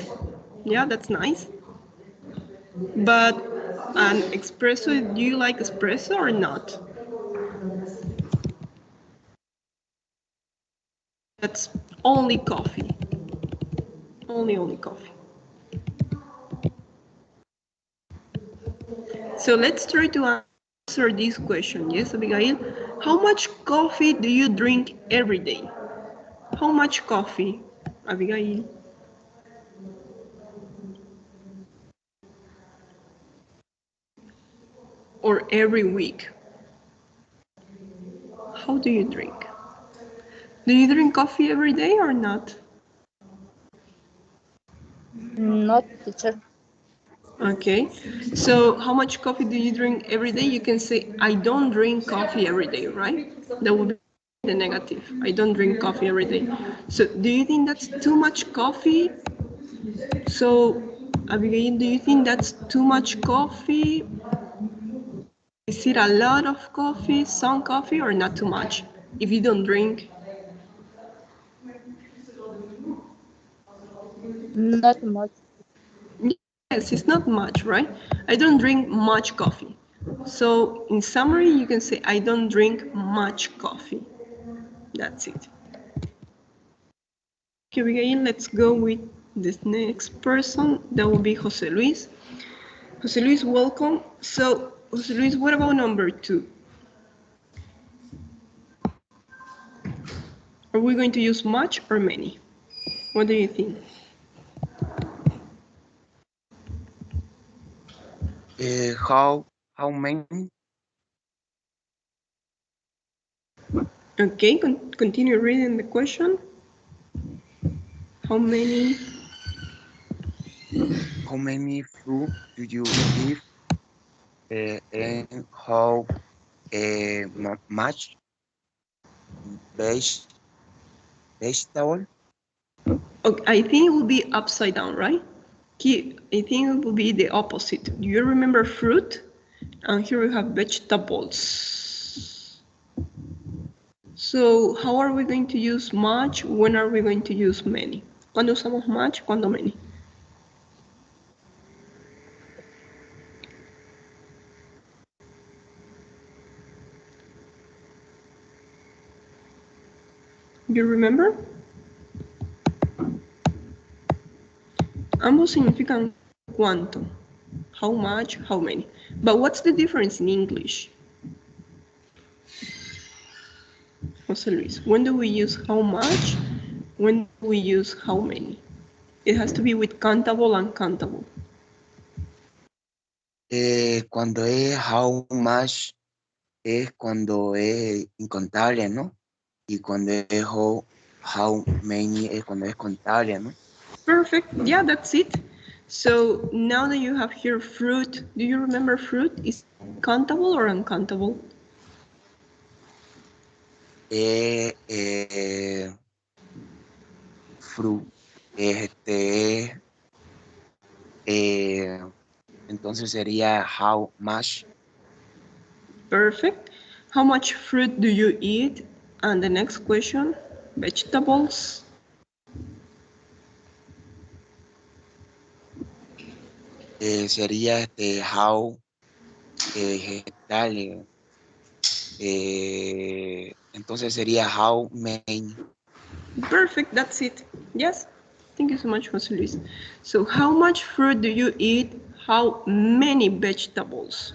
Yeah, that's nice. But an espresso, do you like espresso or not? That's only coffee. Only coffee. So let's try to answer this question. Yes, Abigail? How much coffee do you drink every day? How much coffee, Abigail? Or every week? How do you drink? Do you drink coffee every day or not? Not, teacher. Okay, so how much coffee do you drink every day? You can say, I don't drink coffee every day, right? That would be the negative. I don't drink coffee every day. So do you think that's too much coffee? So, Abigail, do you think that's too much coffee? Is it a lot of coffee, some coffee, or not too much? If you don't drink, Not much. yes, it's not much, right? I don't drink much coffee. So in summary, you can say I don't drink much coffee. That's it. Okay, Abigail, let's go with this next person. That will be Jose Luis. Jose Luis, welcome. So, Jose Luis, what about number two? Are we going to use much or many? What do you think? How many? Okay, continue reading the question. How many fruit do you eat? And how much veg vegetable? Okay, I think it will be upside down, right? I think it will be the opposite. Do you remember fruit? And here we have vegetables. So how are we going to use much? When are we going to use many? ¿Cuándo usamos much? ¿Cuándo many? You remember? Ambos significan cuánto. How much, how many. But what's the difference in English? Jose Luis, when do we use how much? When do we use how many? It has to be with countable and countable. Cuando es how much es cuando es incontable, ¿no? Y cuando es how many es cuando es contable, ¿no? Perfect. Yeah, that's it. So now that you have here fruit, do you remember fruit? Is it countable or uncountable? Fruit. Entonces sería how much. Perfect. How much fruit do you eat? And the next question, vegetables. Sería how vegetales. Entonces sería how many. Perfect, that's it. Yes, thank you so much, Jose Luis. So how much fruit do you eat? How many vegetables?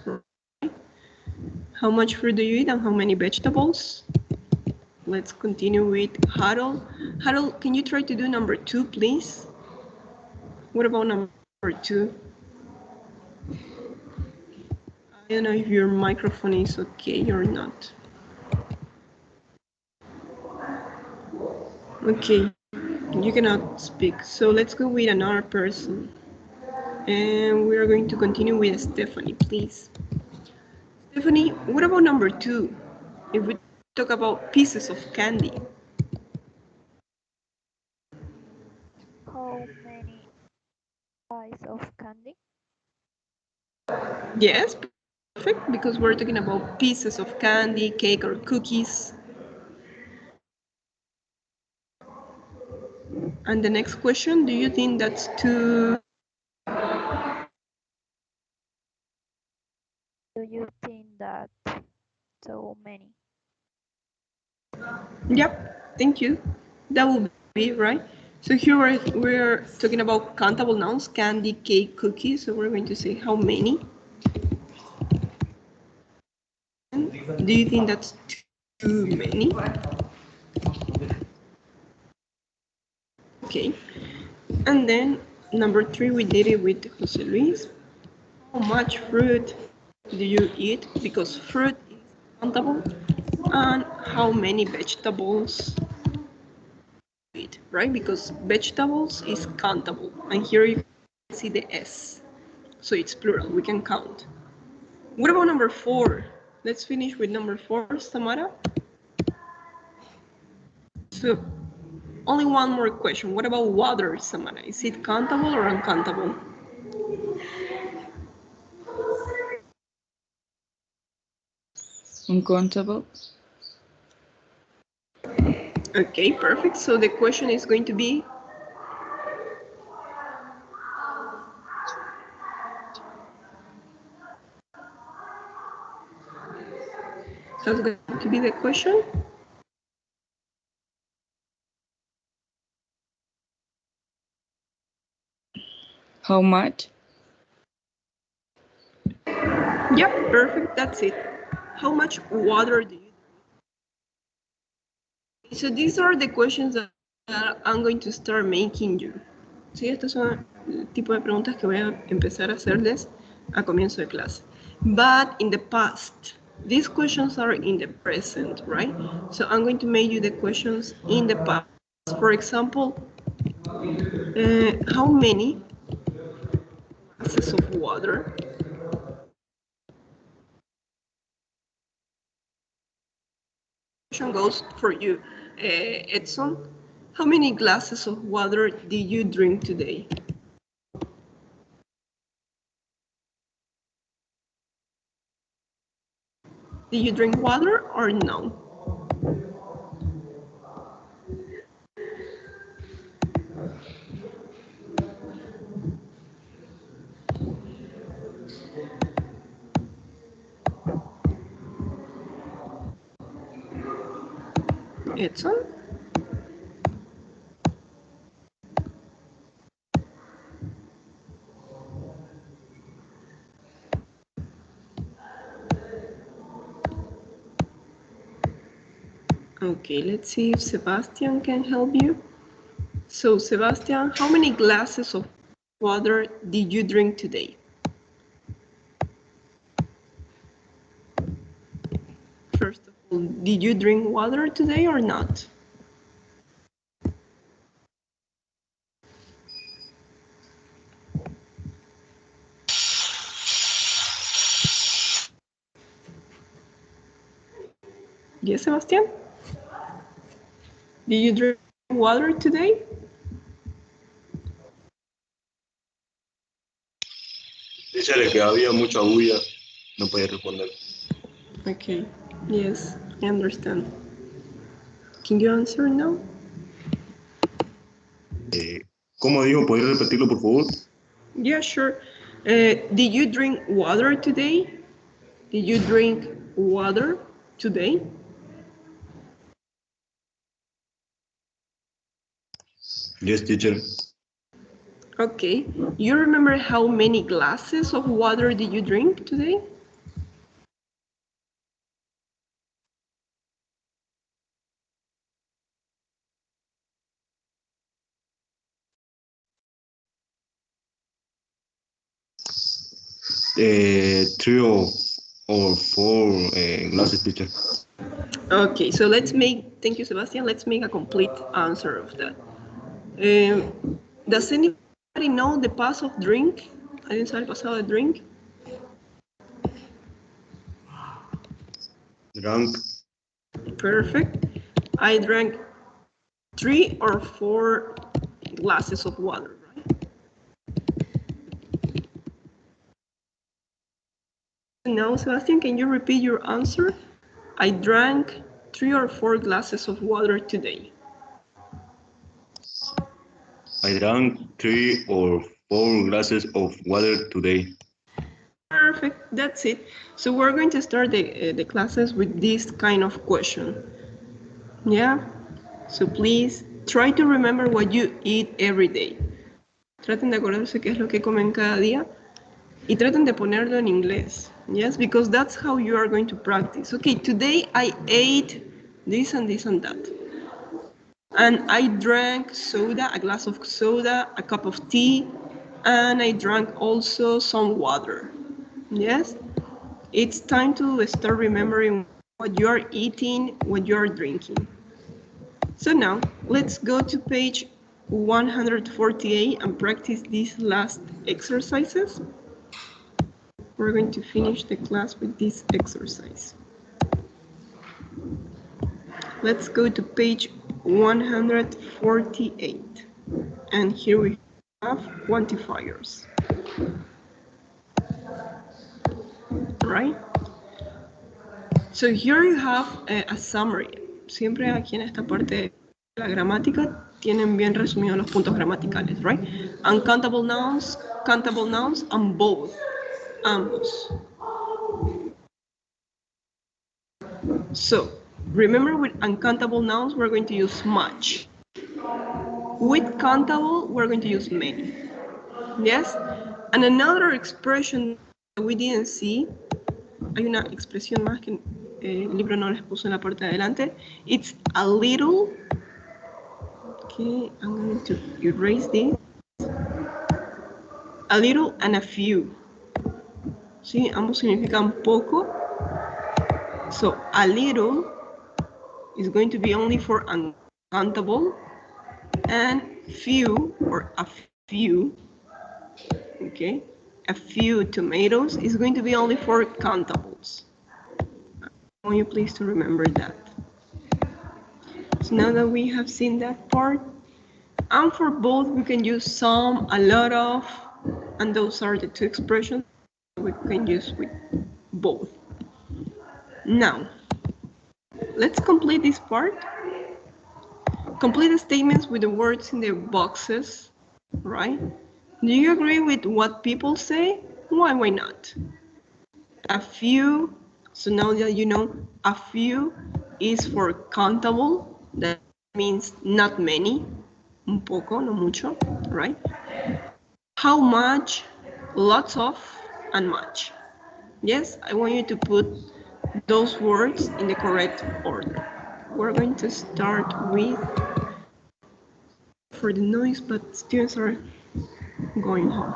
How much fruit do you eat and how many vegetables? Let's continue with Harold. Harold, can you try to do number 2, please? What about number 2? I don't know if your microphone is okay or not. Okay, you cannot speak. So let's go with another person. And we are going to continue with Stephanie, please. Stephanie, what about number 2? If we talk about pieces of candy. How many size of candy? Yes, perfect, because we're talking about pieces of candy, cake, or cookies. And the next question, do you think that's too... Do you think that so many? Yep, thank you. That will be right. So here we're talking about countable nouns, candy, cake, cookies. So we're going to say how many. Do you think that's too many? Okay. And then number 3, we did it with Jose Luis. How much fruit do you eat? Because fruit is countable. And how many vegetables do you eat, right? Because vegetables is countable. And here you can see the S. So it's plural, we can count. What about number 4? Let's finish with number 4, Samara. So only one more question. What about water, Samara? Is it countable or uncountable? Uncountable. Okay, perfect. So the question is going to be, that's going to be the question. How much? Yep, perfect. That's it. How much water do you drink? So these are the questions that that I'm going to start making you. Sí, estos son el tipo de preguntas que voy a empezar a hacerles a comienzo de clase. But in the past, these questions are in the present, right? So I'm going to make you the questions in the past. For example, how many glasses of water question goes for you, Edson. How many glasses of water did you drink today? Did you drink water or no? Edson? Okay, let's see if Sebastian can help you. So, Sebastian, how many glasses of water did you drink today? First of all, did you drink water today or not? Yes, Sebastian? Did you drink water today? Dígale que había mucha bulla, no podía responder. Okay, yes, I understand. Can you answer now? ¿Cómo dijo? ¿Podría repetirlo, por favor? Yeah, sure. Did you drink water today? Did you drink water today? Yes, teacher. Okay. You remember how many glasses of water did you drink today? Three or four glasses, teacher. Okay, so let's make, thank you, Sebastian, let's make a complete answer of that. Does anybody know the past of drink? ¿Alguien sabe el pasado de drink? Drank. Perfect. I drank 3 or 4 glasses of water, right? Now, Sebastian, can you repeat your answer? I drank 3 or 4 glasses of water today. I drank 3 or 4 glasses of water today. Perfect, that's it. So we're going to start the classes with this kind of question. Yeah? So please try to remember what you eat every day. Traten de acordarse qué es lo que comen cada día y traten de ponerlo en inglés. Yes, because that's how you are going to practice. Okay, today I ate this and this and that. And I drank soda, a glass of soda, a cup of tea, and I drank also some water. Yes? It's time to start remembering what you are eating, what you are drinking. So now, let's go to page 148 and practice these last exercises. We're going to finish the class with this exercise. Let's go to page 148. And here we have quantifiers. Right? So here you have a summary. Siempre aquí en esta parte de la gramática tienen bien resumidos los puntos gramaticales, right? Uncountable nouns, countable nouns, and both. Ambos. So, remember with uncountable nouns, we're going to use much. With countable, we're going to use many. Yes? And another expression that we didn't see, hay una expresión más que el libro no les puso en la parte de adelante. It's a little Okay, I'm going to erase this. A little and a few. ¿Sí? Ambos significan poco. So a little is going to be only for uncountable, and few or a few, okay, a few tomatoes is going to be only for countables. I want you please to remember that. So now that we have seen that part, and for both we can use some, a lot of, and those are the two expressions we can use with both. Now, let's complete this part. Complete the statements with the words in the boxes, right? Do you agree with what people say? Why not? A few, so now that you know, a few is for countable. That means not many, un poco, no mucho, right? How much, lots of, and much. Yes, I want you to put those words in the correct order. We're going to start with, for the noise, but students are going home.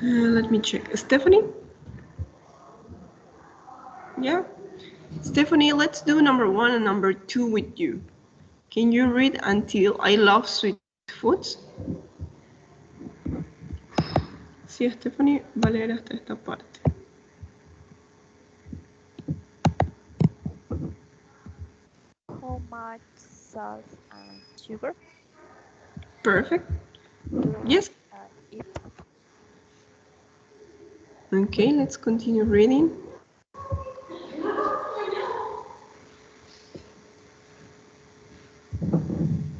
Let me check. Stephanie? Yeah? Stephanie, let's do number 1 and number 2 with you. Can you read until I love sweet foods? Sí, Stephanie va a leer hasta esta parte. How much salt and sugar Perfect. do Yes. I eat? Okay, let's continue reading.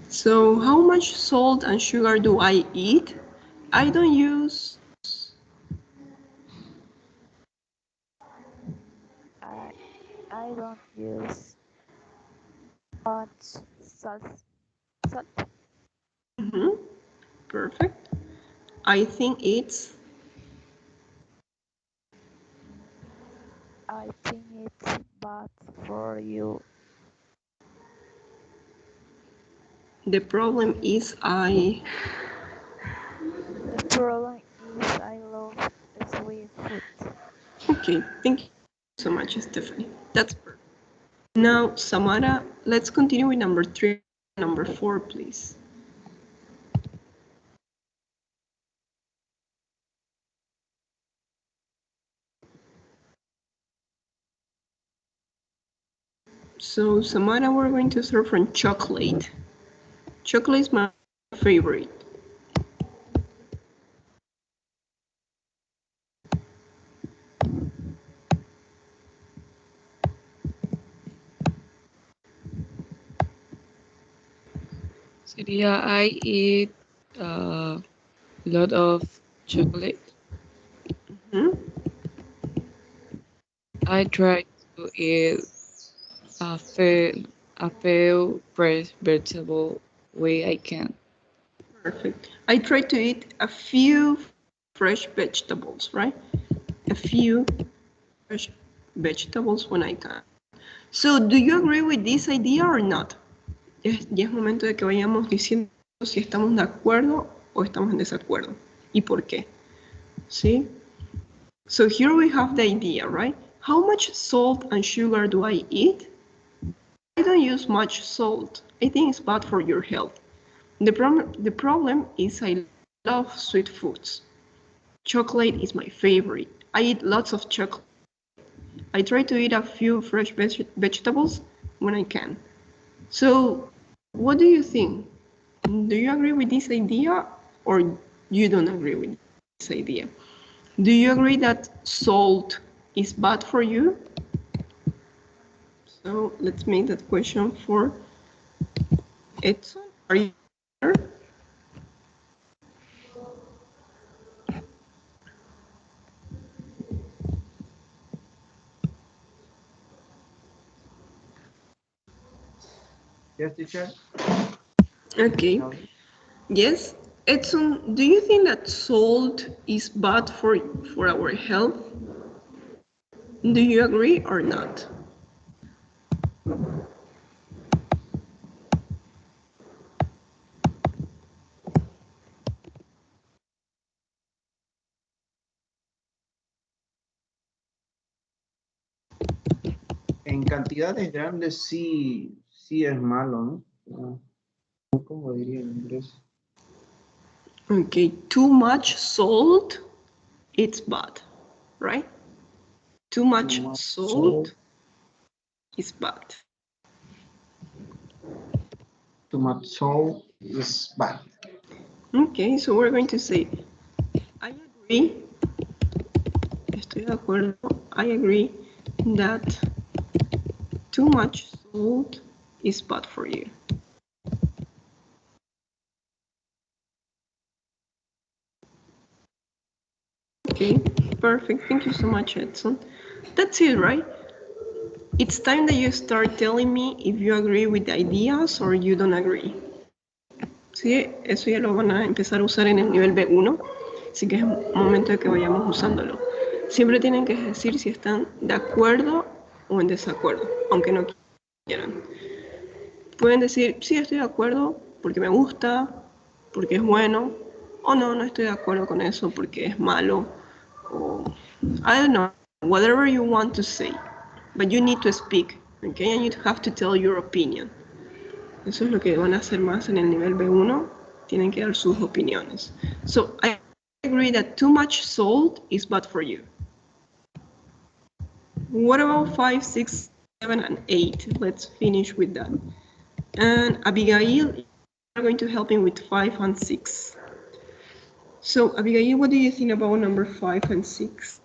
So, how much salt and sugar do I eat? I don't use... I don't use much salt. Perfect. I think it's... I think it's bad for you. The problem is I... The problem is I love sweet food. Okay, thank you so much, Stephanie. That's perfect. Now, Samara, let's continue with number 3 and number 4, please. So, Samara, we're going to start from chocolate. Chocolate is my favorite. Sería I eat a lot of chocolate. I try to eat a few fresh vegetable way I can. Perfect. I try to eat a few fresh vegetables, right? A few fresh vegetables when I can. So, do you agree with this idea or not? Ya es momento de que vayamos diciendo si estamos de acuerdo o estamos en desacuerdo. ¿Y por qué? ¿Sí? So here we have the idea, right? How much salt and sugar do I eat? I don't use much salt. I think it's bad for your health. The problem is I love sweet foods. Chocolate is my favorite. I eat lots of chocolate. I try to eat a few fresh vegetables when I can. So, what do you think? Do you agree with this idea or you don't agree with this idea? Do you agree that salt is bad for you? So let's make that question for Edson. Are you there? Yes, teacher. Okay. Yes. Edson, do you think that salt is bad for our health? Do you agree or not? en cantidades grandes sí es malo, ¿no? ¿Cómo diría en inglés? Okay, too much salt, it's bad, right? Too much salt is bad. Too much salt is bad. Okay, so we're going to say, I agree, estoy de acuerdo, I agree that too much salt is bad for you. Okay, perfect. Thank you so much, Edson. That's it, right? It's time that you start telling me if you agree with the ideas or you don't agree. Sí, eso ya lo van a empezar a usar en el nivel B1, así que es momento de que vayamos usándolo. Siempre tienen que decir si están de acuerdo o en desacuerdo, aunque no quieran. Pueden decir, sí, estoy de acuerdo porque me gusta, porque es bueno, o no, no estoy de acuerdo con eso porque es malo, o I don't know, whatever you want to say, but you need to speak, okay, and you have to tell your opinion. Eso es lo que van a hacer más en el nivel B1, tienen que dar sus opiniones. So, I agree that too much salt is bad for you. What about 5, 6, 7, and 8? Let's finish with that. And Abigail, you're going to help me with 5 and 6. So, Abigail, what do you think about number 5 and 6?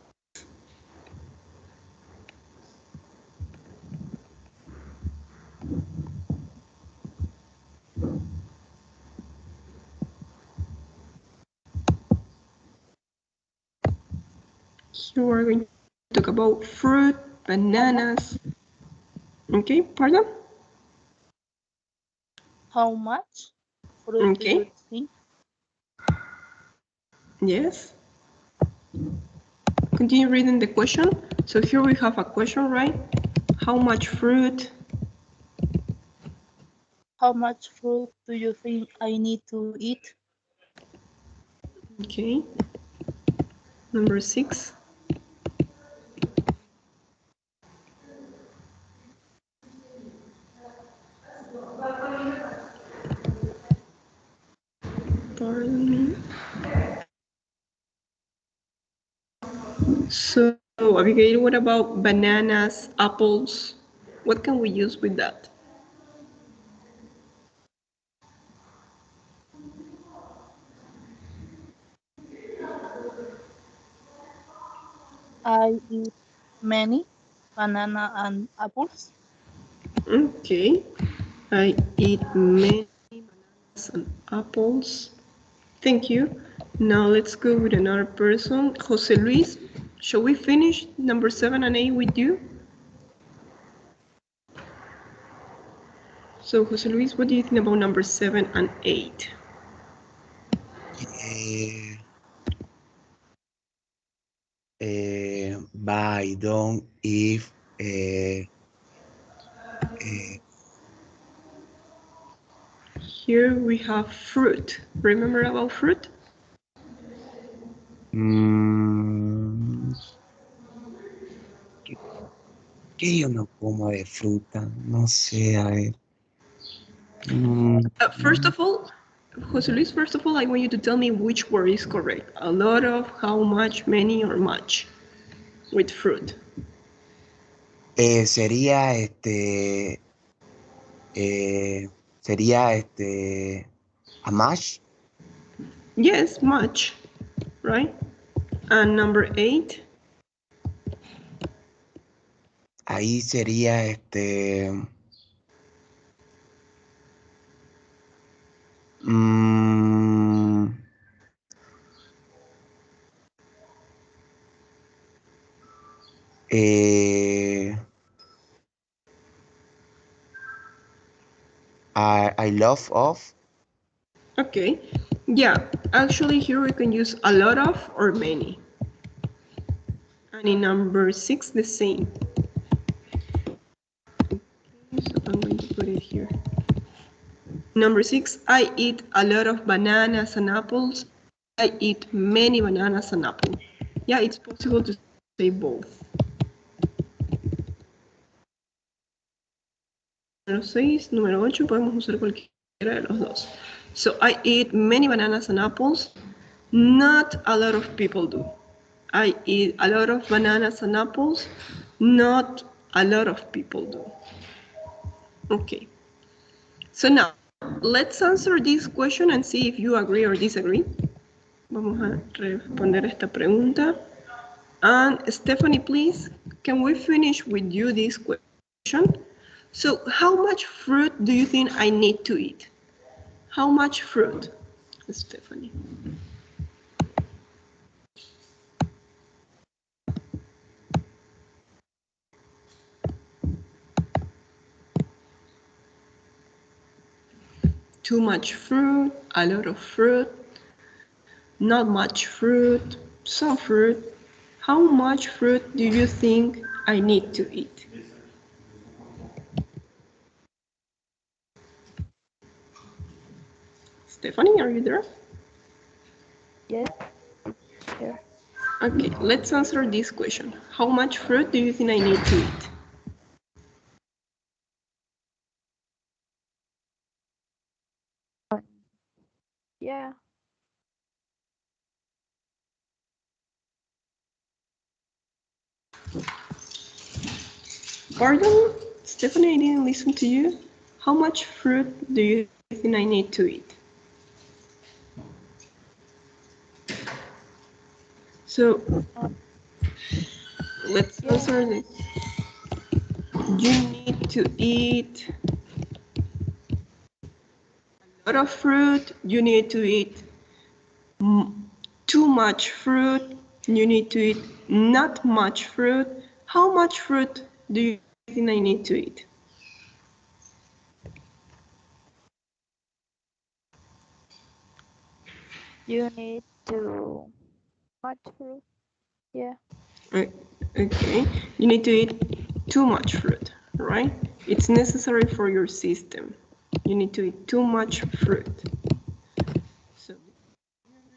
Here we're going to talk about fruit, bananas. Okay, pardon? How much fruit do you think? Yes. Continue reading the question. So here we have a question, right? How much fruit? How much fruit do you think I need to eat? Okay. Number 6. Pardon me. So, Abigail, what about bananas, apples? What can we use with that? I eat many banana and apples. Okay. I eat many bananas and apples. Thank you. Now let's go with another person. Jose Luis, shall we finish number 7 and 8 with you? So, Jose Luis, what do you think about number 7 and 8? Buy, don't if Here we have fruit. Remember about fruit? ¿Qué yo no como de fruta? No sé, a ver. First of all, Jose Luis, first of all, I want you to tell me which word is correct. A lot of, how much, many, or much with fruit. Sería a mash. Yes, much, right? And number 8? Ahí sería I love of. Okay, yeah, actually here we can use a lot of or many. And in number 6, the same. Okay, so I'm going to put it here. Number 6, I eat a lot of bananas and apples. I eat many bananas and apples. Yeah, it's possible to say both. número 6, número 8, podemos usar cualquiera de los dos. So I eat many bananas and apples. Not a lot of people do. I eat a lot of bananas and apples. Not a lot of people do. Okay. So now, let's answer this question and see if you agree or disagree. Vamos a responder esta pregunta. And Stephanie, please, can we finish with you this question? So how much fruit do you think I need to eat? How much fruit, Stephanie? Too much fruit, a lot of fruit, not much fruit, some fruit. How much fruit do you think I need to eat? Stephanie, are you there? Yes. Here. Okay, let's answer this question. How much fruit do you think I need to eat? Yeah. Pardon, Stephanie, I didn't listen to you. How much fruit do you think I need to eat? So, let's answer this. You need to eat a lot of fruit. You need to eat too much fruit. You need to eat not much fruit. How much fruit do you think I need to eat? You need to much fruit. Yeah. Okay, you need to eat too much fruit, right? It's necessary for your system. You need to eat too much fruit. So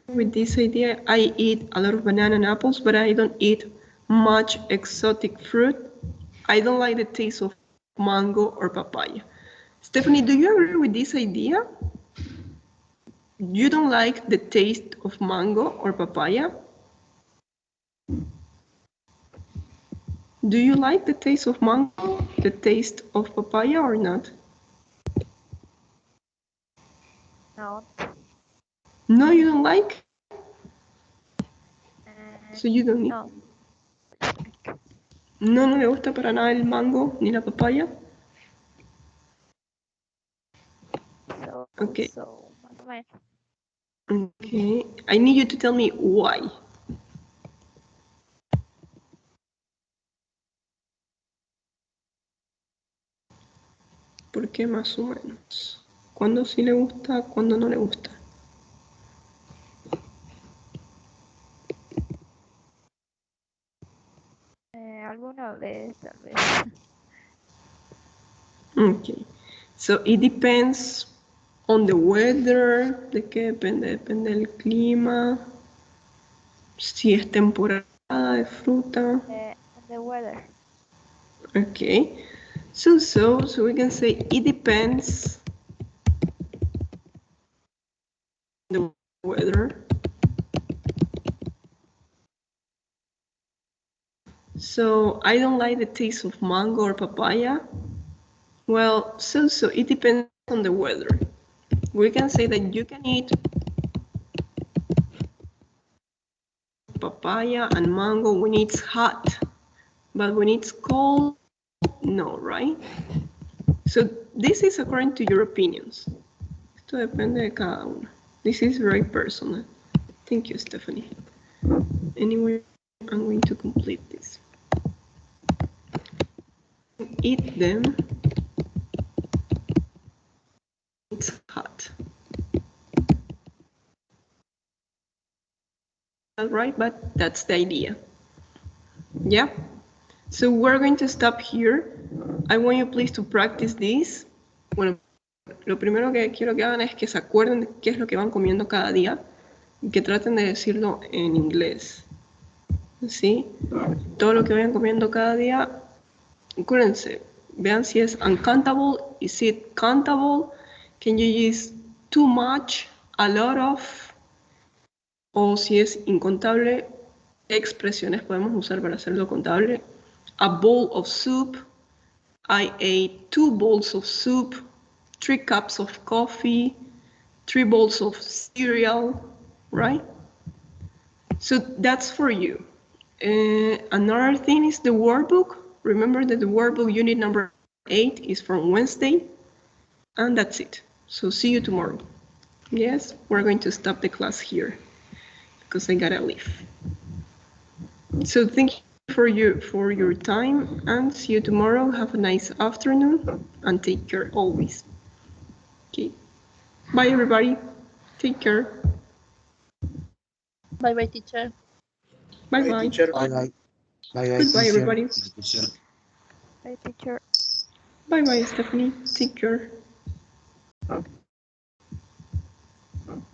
with this idea, I eat a lot of banana and apples, but I don't eat much exotic fruit. I don't like the taste of mango or papaya. Stephanie, do you agree with this idea? You don't like the taste of mango or papaya? Do you like the taste of mango, the taste of papaya or not? No. No, you don't like? So you don't eat. No. No, no le gusta para nada el mango ni la papaya. So, Okay. so más o menos. Okay. I need you to tell me why. ¿Por qué más o menos? ¿Cuándo sí le gusta, cuándo no le gusta? Alguna vez, tal vez. Okay. So it depends on the weather. ¿De qué depende? Depende del clima. Si es temporada de fruta. The weather. Okay. So we can say it depends on the weather. So I don't like the taste of mango or papaya. Well, so it depends on the weather. We can say that you can eat papaya and mango when it's hot, but when it's cold, no, right? So this is according to your opinions. Esto depende de cada uno. This is very personal. Thank you, Stephanie. Anyway, I'm going to complete this. Eat them. It's hot. Not right, but that's the idea. Yeah? So we're going to stop here. I want you please to practice this. Bueno, lo primero que quiero que hagan es que se acuerden de qué es lo que van comiendo cada día y que traten de decirlo en inglés. ¿Sí? Todo lo que vayan comiendo cada día, acuérdense, Vean si es uncountable, is it countable, can you use too much, a lot of, o si es incontable, ¿qué expresiones podemos usar para hacerlo contable? A bowl of soup, I ate 2 bowls of soup, 3 cups of coffee, 3 bowls of cereal, right? So that's for you. Another thing is the workbook. Remember that the workbook unit number 8 is from Wednesday, and that's it. So see you tomorrow. Yes, we're going to stop the class here because I gotta leave. So thank you for your time, and see you tomorrow. Have a nice afternoon and take care always. Okay. Bye everybody. Take care. Bye bye, teacher. Bye Bye, bye. teacher. Bye bye. Bye bye, Goodbye teacher. everybody. Bye, teacher. Bye bye Stephanie. Take care. Okay.